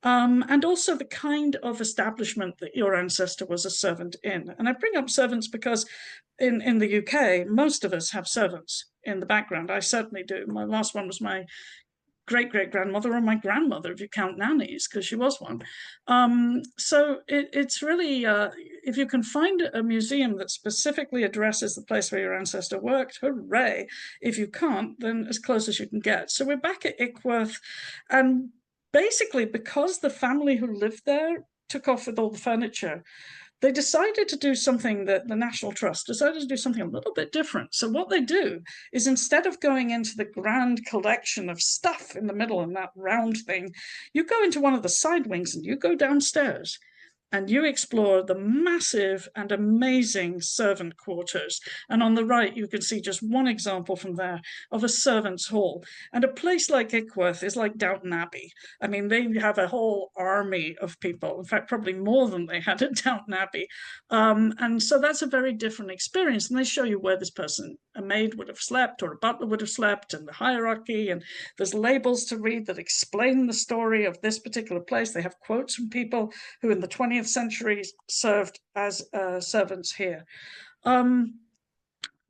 And also the kind of establishment that your ancestor was a servant in. And I bring up servants because in the UK, most of us have servants in the background. I certainly do. My last one was my great-great-grandmother or my grandmother, if you count nannies, because she was one. So it's really, if you can find a museum that specifically addresses the place where your ancestor worked, hooray. If you can't, then as close as you can get. So we're back at Ickworth, and basically because the family who lived there took off with all the furniture, they decided to do something that the National Trust decided to do something a little bit different. So what they do is, instead of going into the grand collection of stuff in the middle and that round thing, you go into one of the side wings and you go downstairs and you explore the massive and amazing servant quarters. And on the right, you can see just one example from there of a servants' hall. And a place like Ickworth is like Downton Abbey. I mean, they have a whole army of people, in fact, probably more than they had at Downton Abbey. And so that's a very different experience. And they show you where this person, a maid would have slept or a butler would have slept, and the hierarchy. And there's labels to read that explain the story of this particular place. They have quotes from people who in the 20th century served as servants here.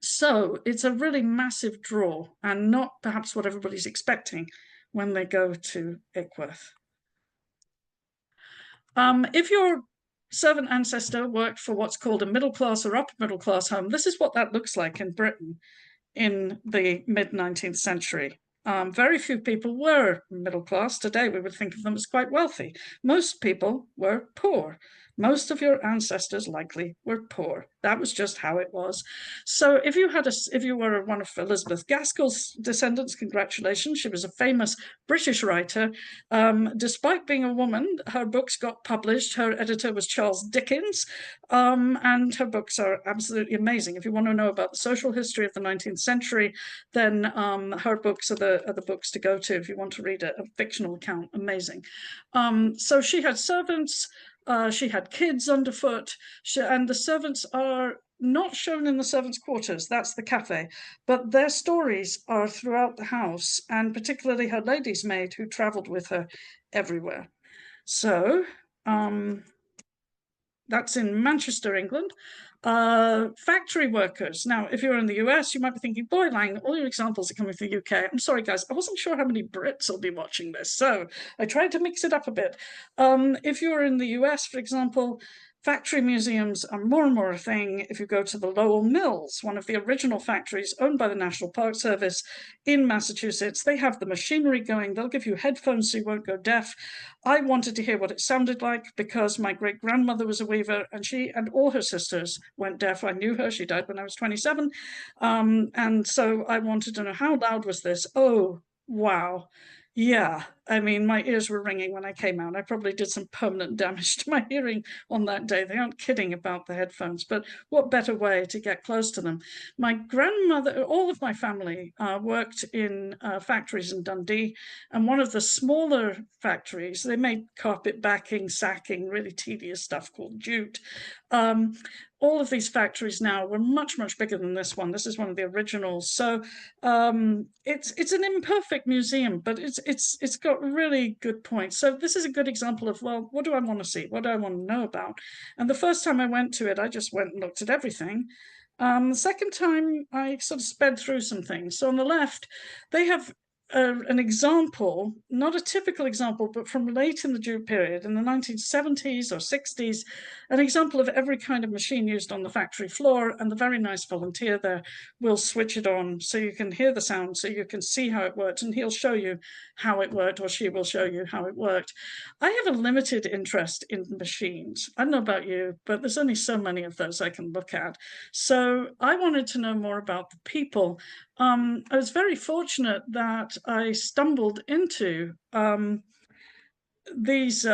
So it's a really massive draw, and not perhaps what everybody's expecting when they go to Ickworth. If your servant ancestor worked for what's called a middle class or upper middle class home, this is what that looks like in Britain in the mid-19th century. Very few people were middle class. Today, we would think of them as quite wealthy. Most people were poor. Most of your ancestors likely were poor. That was just how it was. So if you were one of Elizabeth Gaskell's descendants, congratulations. She was a famous British writer. Despite being a woman, her books got published. Her editor was Charles Dickens, and her books are absolutely amazing. If you want to know about the social history of the 19th century, then her books are the books to go to if you want to read a fictional account. Amazing. So she had servants. She had kids underfoot, and the servants are not shown in the servants' quarters. That's the cafe, but their stories are throughout the house, and particularly her lady's maid who traveled with her everywhere. So that's in Manchester, England. Factory workers. Now, if you're in the US, you might be thinking, boy, Laing, all your examples are coming from the UK. I'm sorry, guys, I wasn't sure how many Brits will be watching this, so I tried to mix it up a bit. If you're in the US, for example, factory museums are more and more a thing. If you go to the Lowell Mills, one of the original factories owned by the National Park Service in Massachusetts, they have the machinery going. They'll give you headphones so you won't go deaf. I wanted to hear what it sounded like because my great-grandmother was a weaver, and she and all her sisters went deaf. I knew her. She died when I was 27. And so I wanted to know, how loud was this? Oh, wow. Yeah, I mean, my ears were ringing when I came out. I probably did some permanent damage to my hearing on that day. They aren't kidding about the headphones, but what better way to get close to them? My grandmother, all of my family worked in factories in Dundee, and one of the smaller factories, they made carpet backing, sacking, really tedious stuff called jute. All of these factories now were much, much bigger than this one. This is one of the originals. So it's an imperfect museum, but it's got really good points. So this is a good example of, well, what do I want to see? What do I want to know about? And the first time I went to it, I just went and looked at everything. The second time, I sort of sped through some things. So on the left, they have an example, not a typical example, but from late in the jute period, in the 1970s or 60s, an example of every kind of machine used on the factory floor, and the very nice volunteer there will switch it on so you can hear the sound, so you can see how it worked, and he'll show you how it worked, or she will show you how it worked. I have a limited interest in machines. I don't know about you, but there's only so many of those I can look at. So I wanted to know more about the people. I was very fortunate that I stumbled into these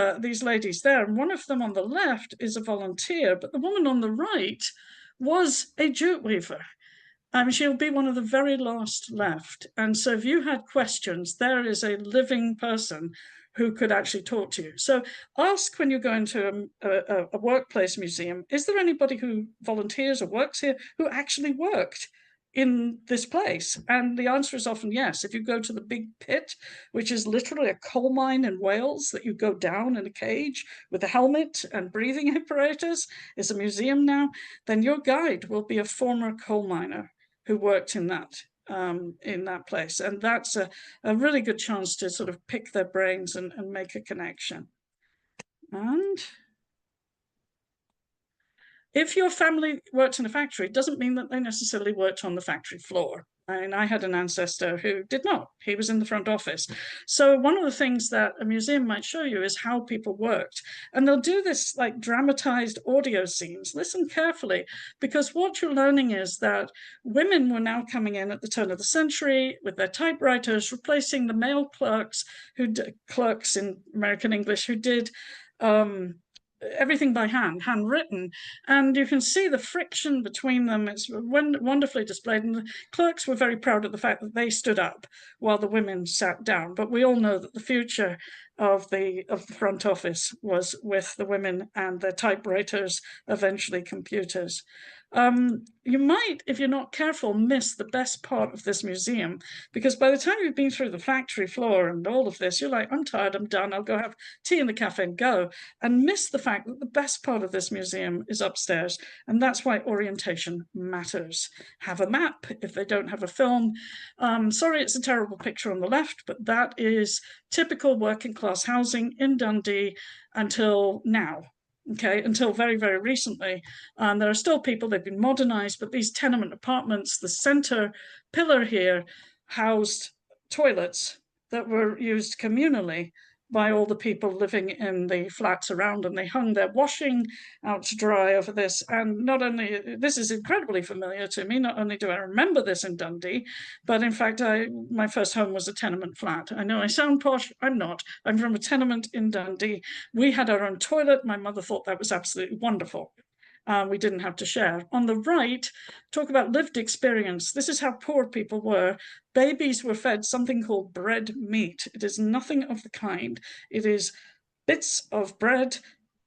ladies there, and one of them on the left is a volunteer, but the woman on the right was a jute weaver. She'll be one of the very last left. And so if you had questions, there is a living person who could actually talk to you. So ask when you go into a workplace museum, is there anybody who volunteers or works here who actually worked in this place? And the answer is often yes. If you go to the big pit, which is literally a coal mine in Wales that you go down in a cage with a helmet and breathing apparatus, it's a museum now, then your guide will be a former coal miner who worked in that place. And that's a really good chance to sort of pick their brains and make a connection. And if your family worked in a factory, it doesn't mean that they necessarily worked on the factory floor. And I had an ancestor who did not. He was in the front office. So one of the things that a museum might show you is how people worked. And they'll do this like dramatized audio scenes. Listen carefully, because what you're learning is that women were now coming in at the turn of the century with their typewriters, replacing the male clerks in American English who did everything by hand, handwritten, and you can see the friction between them. It's wonderfully displayed, and the clerks were very proud of the fact that they stood up while the women sat down. But we all know that the future of the front office was with the women and their typewriters, eventually computers. You might, if you're not careful, miss the best part of this museum, because by the time you've been through the factory floor and all of this, you're like, I'm tired, I'm done, I'll go have tea in the cafe and go, and miss the fact that the best part of this museum is upstairs. And that's why orientation matters. Have a map if they don't have a film. Sorry, it's a terrible picture on the left, but that is typical working class housing in Dundee until now. Okay, until very, very recently. There are still people, they've been modernized, but these tenement apartments, the center pillar here housed toilets that were used communally by all the people living in the flats around, and they hung their washing out to dry over this. And not only, this is incredibly familiar to me, not only do I remember this in Dundee, but in fact, my first home was a tenement flat. I know I sound posh, I'm not. I'm from a tenement in Dundee. We had our own toilet. My mother thought that was absolutely wonderful. We didn't have to share. On the right, talk about lived experience. This is how poor people were. Babies were fed something called bread meat. It is nothing of the kind. It is bits of bread,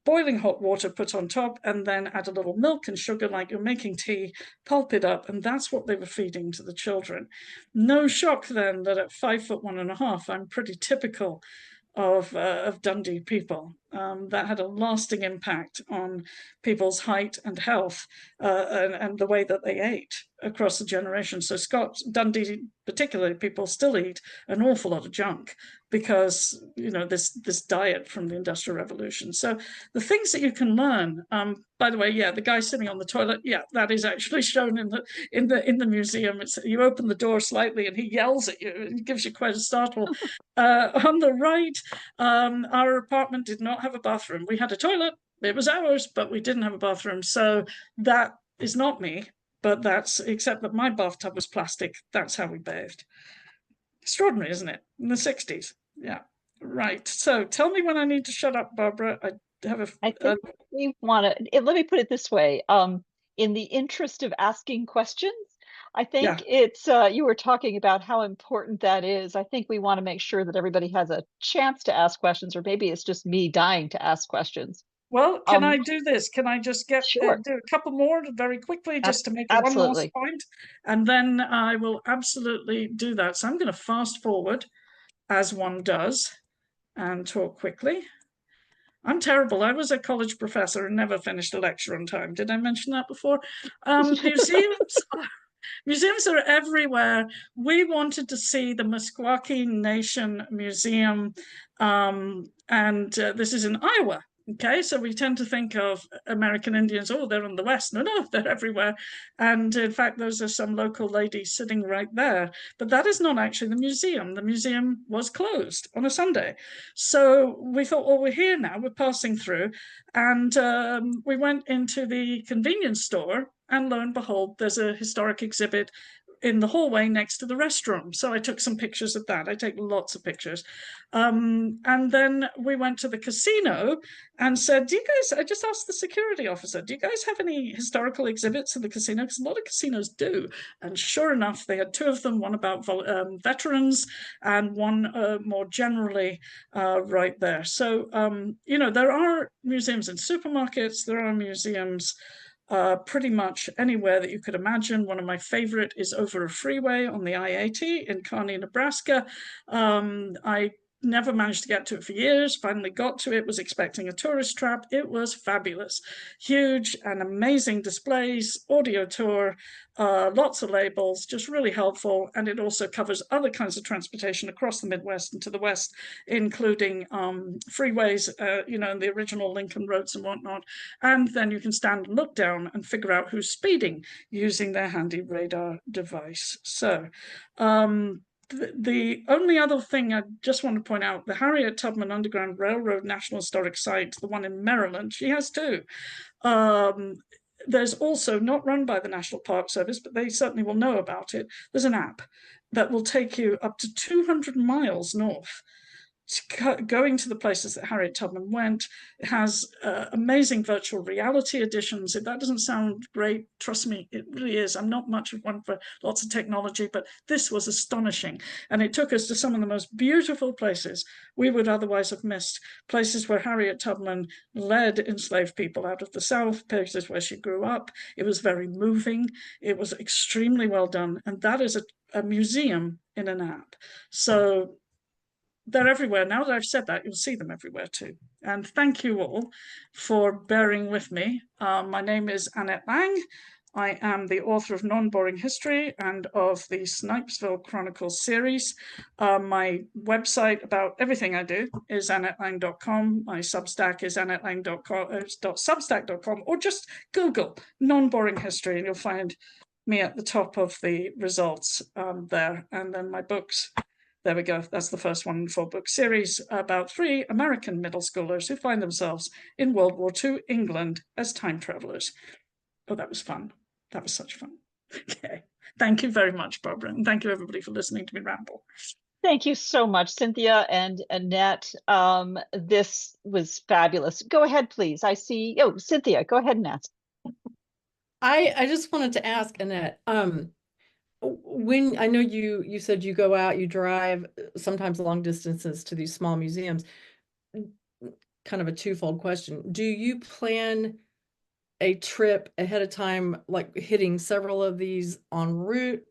boiling hot water put on top, and then add a little milk and sugar like you're making tea, pulp it up, and that's what they were feeding to the children. No shock then that at 5'1.5", I'm pretty typical of Dundee people. That had a lasting impact on people's height and health and the way that they ate across the generations. So Dundee particularly, people still eat an awful lot of junk because, you know, this diet from the Industrial Revolution. So the things that you can learn, by the way, yeah, the guy sitting on the toilet, yeah, that is actually shown in the museum. You open the door slightly and he yells at you. It gives you quite a startle. On the right, our apartment did not have a bathroom. We had a toilet, it was ours, but we didn't have a bathroom. So that is not me, but except that my bathtub was plastic. That's how we bathed. Extraordinary, isn't it? In the 60s. Yeah. Right. So tell me when I need to shut up, Barbara. I have
I think we want to, let me put it this way. In the interest of asking questions, I
yeah.
think it's, you were talking about how important that is. I think we want to make sure that everybody has a chance to ask questions, or maybe it's just me dying to ask questions.
Well, can I do this? Can I just get
Sure.
do a couple more very quickly just to make one last
Absolutely.
point? And then I will absolutely do that. So I'm going to fast forward as one does and talk quickly. I'm terrible. I was a college professor and never finished a lecture on time. Did I mention that before? Museums are everywhere. We wanted to see the Meskwaki Nation Museum, and this is in Iowa. Okay, so we tend to think of American Indians, oh, they're in the West. No, no, they're everywhere. And in fact, those are some local ladies sitting right there. But that is not actually the museum. The museum was closed on a Sunday. So we thought, well, we're here now, we're passing through. And we went into the convenience store, and lo and behold, there's a historic exhibit in the hallway next to the restroom. So I took some pictures of that. I take lots of pictures. And then we went to the casino and said, do you guys, I just asked the security officer, do you guys have any historical exhibits in the casino? Because a lot of casinos do. And sure enough, they had two of them, one about veterans and one more generally right there. So, you know, there are museums in supermarkets, there are museums pretty much anywhere that you could imagine. One of my favorite is over a freeway on the I-80 in Kearney, Nebraska. I never managed to get to it for years, finally got to it, was expecting a tourist trap. It was fabulous. Huge and amazing displays, audio tour, lots of labels, just really helpful. And it also covers other kinds of transportation across the Midwest and to the West, including freeways, you know, and the original Lincoln roads and whatnot. And then you can stand and look down and figure out who's speeding using their handy radar device. So, the only other thing I just want to point out, the Harriet Tubman Underground Railroad National Historic Site, the one in Maryland, she has two. There's also, not run by the National Park Service, but they certainly will know about it, there's an app that will take you up to 200 miles north, going to the places that Harriet Tubman went. It has amazing virtual reality editions. If that doesn't sound great, trust me, it really is. I'm not much of one for lots of technology, but this was astonishing. And it took us to some of the most beautiful places we would otherwise have missed, places where Harriet Tubman led enslaved people out of the South, places where she grew up. It was very moving. It was extremely well done. And that is a museum in an app. So they're everywhere. Now that I've said that, you'll see them everywhere too. And thank you all for bearing with me. My name is Annette Laing. I am the author of Non-Boring History and of the Snipesville Chronicles series. My website about everything I do is AnnetteLaing.com. My Substack is AnnetteLaing.substack.com, or just Google Non-Boring History and you'll find me at the top of the results there. And then my books. There we go. That's the first one in a 4-book series about 3 American middle schoolers who find themselves in World War II England as time travelers. Oh, that was fun. That was such fun. Okay. Thank you very much, Barbara. And thank you, everybody, for listening to me ramble.
Thank you so much, Cynthia and Annette. This was fabulous. Go ahead, please. I see. Oh, Cynthia, go ahead and ask.
I just wanted to ask Annette, when I know you said you go out, you drive sometimes long distances to these small museums, kind of a twofold question. Do you plan a trip ahead of time, like hitting several of these en route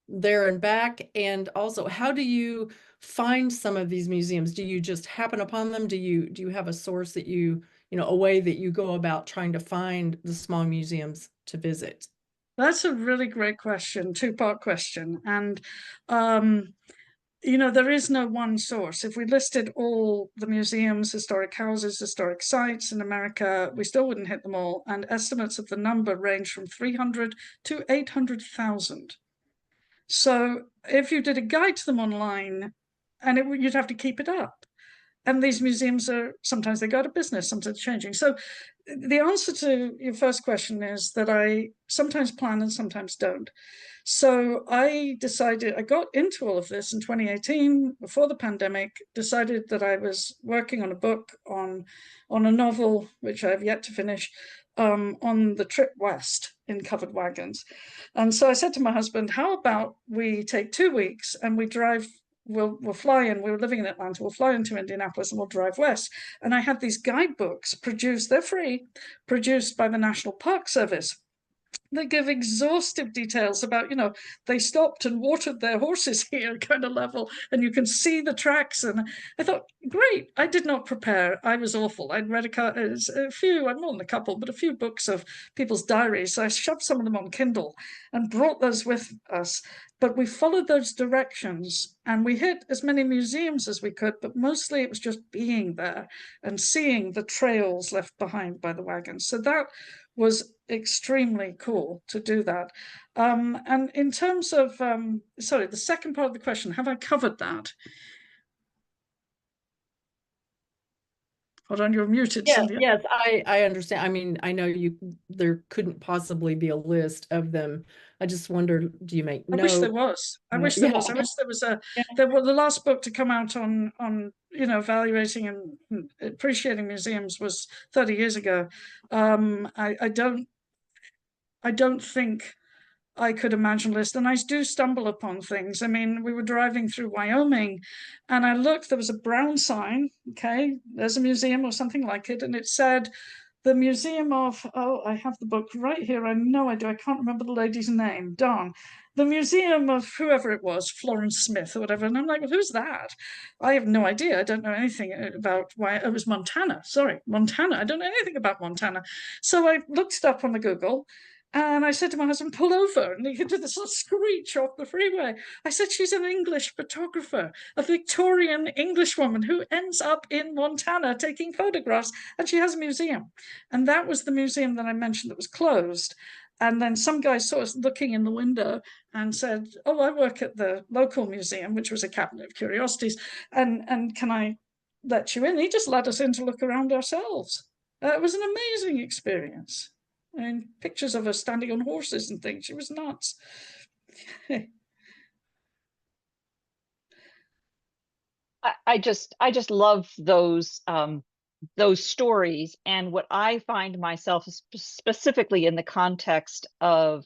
there and back? And also, how do you find some of these museums? Do you just happen upon them? Do you have a source that you know, a way that you go about trying to find the small museums to visit?
That's a really great question, 2-part question. And, you know, there is no one source. If we listed all the museums, historic houses, historic sites in America, we still wouldn't hit them all. And estimates of the number range from 300 to 800,000. So if you did a guide to them online, and you'd have to keep it up. And these museums are, sometimes they go out of business, sometimes changing. So the answer to your first question is that I sometimes plan and sometimes don't. So I decided, I got into all of this in 2018, before the pandemic, decided that I was working on a book on a novel, which I have yet to finish, on the trip west in covered wagons. And so I said to my husband, how about we take 2 weeks and we drive, we'll fly in, we were living in Atlanta, we'll fly into Indianapolis and we'll drive west. And I had these guidebooks produced, they're free, produced by the National Park Service. They give exhaustive details about, they stopped and watered their horses here kind of level, and you can see the tracks. And I thought, great. I did not prepare. I was awful. I'd read a few, more than a couple, but a few books of people's diaries. So I shoved some of them on Kindle and brought those with us. But we followed those directions and we hit as many museums as we could, but mostly it was just being there and seeing the trails left behind by the wagons. So that was extremely cool to do that. And in terms of, sorry, the second part of the question, have I covered that? Hold on, you're muted,
Yes,
Cynthia.
yes, I understand. I mean, I know there couldn't possibly be a list of them. I just wondered, do you make
I wish there
note?
was. I wish there was. I wish there was there was the last book to come out on evaluating and appreciating museums was 30 years ago. I don't think I could imagine a list, and I do stumble upon things. I mean, we were driving through Wyoming and I looked, there was a brown sign, okay, there's a museum or something like it, and it said the Museum of, oh, I have the book right here, I know I do, I can't remember the lady's name, darn. The Museum of whoever it was, Florence Smith or whatever, and I'm like, well, who's that? I have no idea, I don't know anything about why, it was Montana, sorry, Montana, I don't know anything about Montana. So I looked it up on the Google, and I said to my husband, pull over. And he did this little screech off the freeway. I said, she's an English photographer, a Victorian English woman who ends up in Montana taking photographs. And she has a museum. And that was the museum that I mentioned that was closed. And then some guy saw us looking in the window and said, oh, I work at the local museum, which was a cabinet of curiosities. And can I let you in? He just let us in to look around ourselves. It was an amazing experience. And pictures of her standing on horses and things. She was nuts.
I just love those stories. And what I find myself specifically in the context of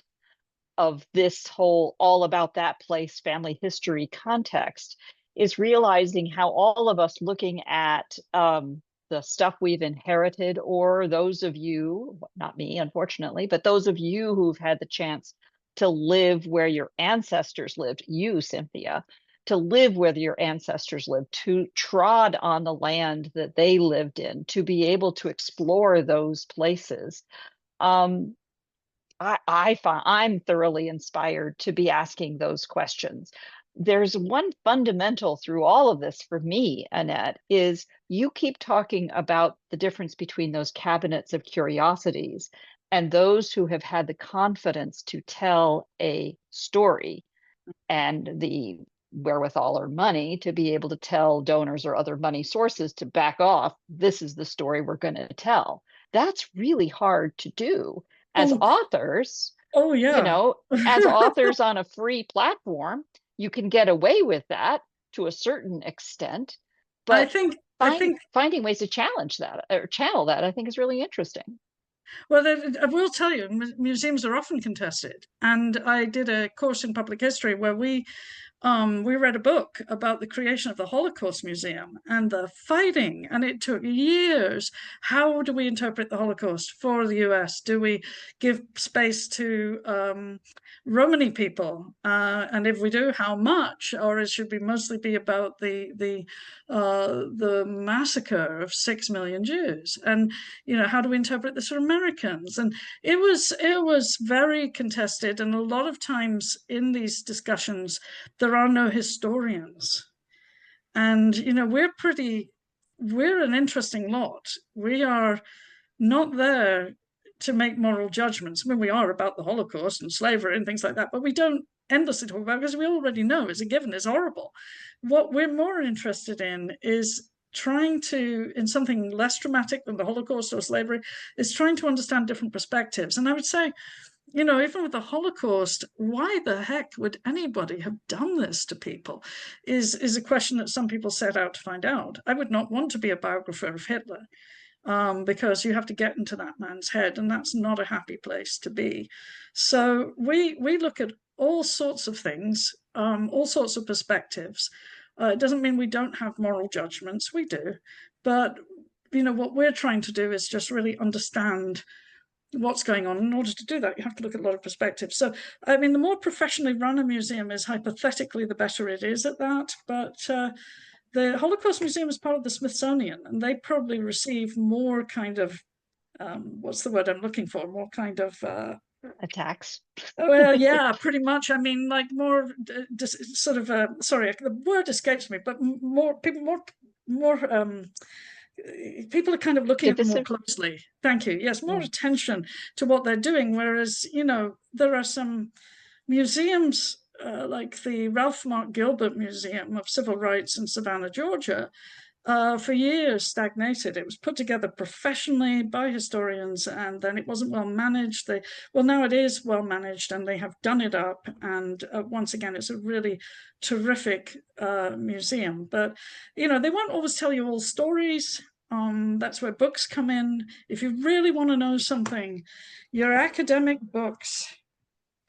this whole all about that place family history context is realizing how all of us looking at the stuff we've inherited, or those of you, not me, unfortunately, but those of you who've had the chance to live where your ancestors lived, you, Cynthia, to live where your ancestors lived, to trod on the land that they lived in, to be able to explore those places. I find I'm thoroughly inspired to be asking those questions. There's one fundamental through all of this for me, Annette, is you keep talking about the difference between those cabinets of curiosities and those who have had the confidence to tell a story and the wherewithal or money to be able to tell donors or other money sources to back off. This is the story we're going to tell. That's really hard to do as authors.
Oh, yeah.
As authors on a free platform, you can get away with that to a certain extent, but
I think
finding ways to challenge that or channel that, I think, is really interesting.
Well, I will tell you, museums are often contested. And I did a course in public history where we read a book about the creation of the Holocaust Museum and the fighting, and it took years. How do we interpret the Holocaust for the US? Do we give space to Romani people? And if we do, how much? Or it should be mostly be about the massacre of 6 million Jews? And how do we interpret this for Americans? And it was very contested, and a lot of times in these discussions there are no historians. And we're an interesting lot. We are not there to make moral judgments. I mean, we are about the Holocaust and slavery and things like that, but we don't endlessly talk about it because we already know as a given is horrible. What we're more interested in is trying to, in something less dramatic than the Holocaust or slavery, is trying to understand different perspectives. And I would say, even with the Holocaust, why the heck would anybody have done this to people is a question that some people set out to find out. I would not want to be a biographer of Hitler, because you have to get into that man's head, and that's not a happy place to be. So we look at all sorts of things, all sorts of perspectives. It doesn't mean we don't have moral judgments. We do. But, what we're trying to do is just really understand what's going on. In order to do that, you have to look at a lot of perspectives. So, I mean, the more professionally run a museum is, hypothetically, the better it is at that. But the Holocaust Museum is part of the Smithsonian, and they probably receive more kind of, what's the word I'm looking for? More kind of
attacks.
well, yeah, pretty much. I mean, like more sort of sorry, the word escapes me, but more people, more people are kind of looking at them more closely. Thank you. Yes, more attention to what they're doing. Whereas, there are some museums like the Ralph Mark Gilbert Museum of Civil Rights in Savannah, Georgia, for years stagnated. It was put together professionally by historians, and then it wasn't well managed. Now it is well managed, and they have done it up. And once again, it's a really terrific museum. But they won't always tell you all stories. That's where books come in. If you really want to know something, your academic books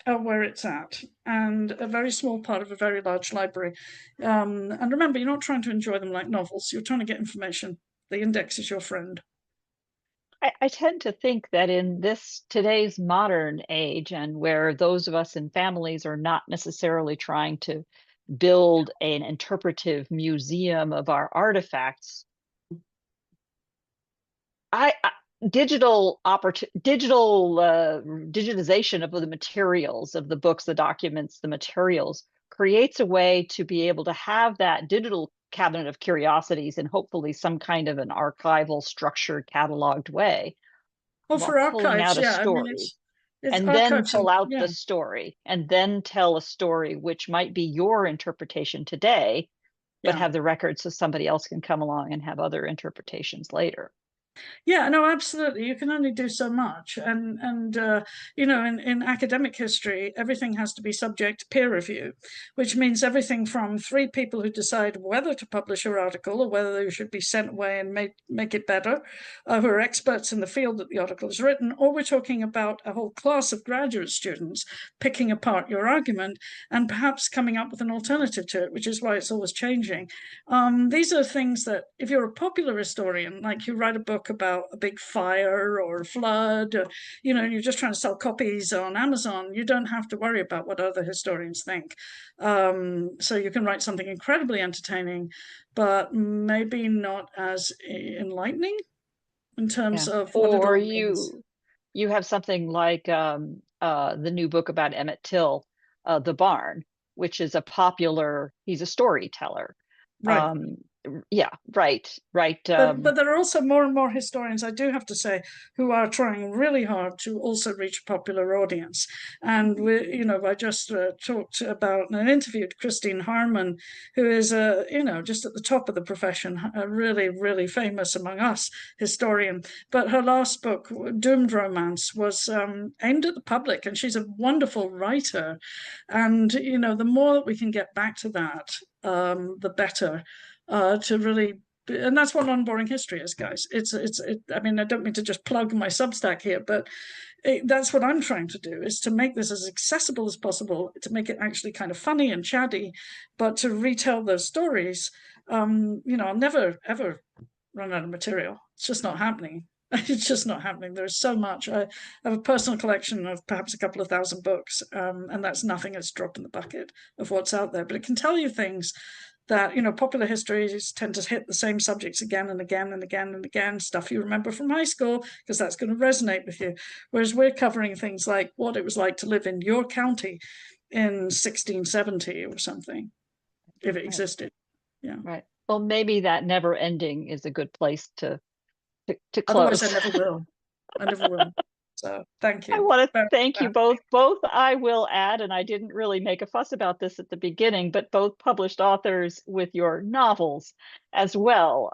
are where it's at, and a very small part of a very large library. And remember, you're not trying to enjoy them like novels. You're trying to get information. The index is your friend.
I tend to think that in today's modern age, and where those of us in families are not necessarily trying to build an interpretive museum of our artifacts, digitization of the materials, of the books, the documents, the materials, creates a way to be able to have that digital cabinet of curiosities and hopefully some kind of an archival, structured, cataloged way.
Well, for archives,
yeah,
I mean, it's
and then pull out the story, and then tell a story which might be your interpretation today, but have the record so somebody else can come along and have other interpretations later.
Yeah, no, absolutely. You can only do so much, and in academic history, everything has to be subject to peer review, which means everything from 3 people who decide whether to publish your article or whether you should be sent away and make it better, who are experts in the field that the article is written, or we're talking about a whole class of graduate students picking apart your argument and perhaps coming up with an alternative to it, which is why it's always changing. These are things that, if you're a popular historian, like you write a book about a big fire or a flood, or, you're just trying to sell copies on Amazon, you don't have to worry about what other historians think. So you can write something incredibly entertaining, but maybe not as enlightening in terms of what it all means.
You have something like the new book about Emmett Till, The Barn, which is he's a storyteller.
Right.
Yeah, right.
But there are also more and more historians, I do have to say, who are trying really hard to also reach a popular audience. And I just talked about and interviewed Christine Harman, who is just at the top of the profession, a really, really famous among us historian. But her last book, Doomed Romance, was aimed at the public, and she's a wonderful writer. And the more that we can get back to that, the better. To really, and that's what non-boring history is, guys. I mean, I don't mean to just plug my Substack here, but that's what I'm trying to do, is to make this as accessible as possible, to make it actually kind of funny and chatty, but to retell those stories. I'll never ever run out of material. It's just not happening. It's just not happening. There's so much. I have a personal collection of perhaps a couple of thousand books, and that's nothing. It's a drop in the bucket of what's out there. But it can tell you things that, popular histories tend to hit the same subjects again and again and again and again, stuff you remember from high school, because that's going to resonate with you. Whereas we're covering things like what it was like to live in your county in 1670 or something, if it existed. Yeah.
Right. Well, maybe that never ending is a good place to close.
Otherwise, I never will. I never will. So thank
I
you.
want to
very
thank you
much.
both. Both, I will add, and I didn't really make a fuss about this at the beginning, but both published authors with your novels as well,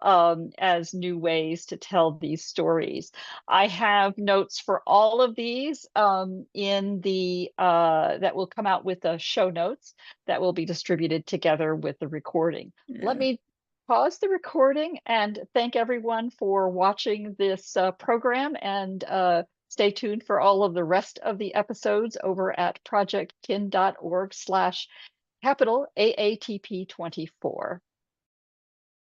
as new ways to tell these stories. I have notes for all of these in the that will come out with the show notes that will be distributed together with the recording. Let
Yeah.
me pause the recording and thank everyone for watching this program, and stay tuned for all of the rest of the episodes over at projectkin.org/capital AATP 24.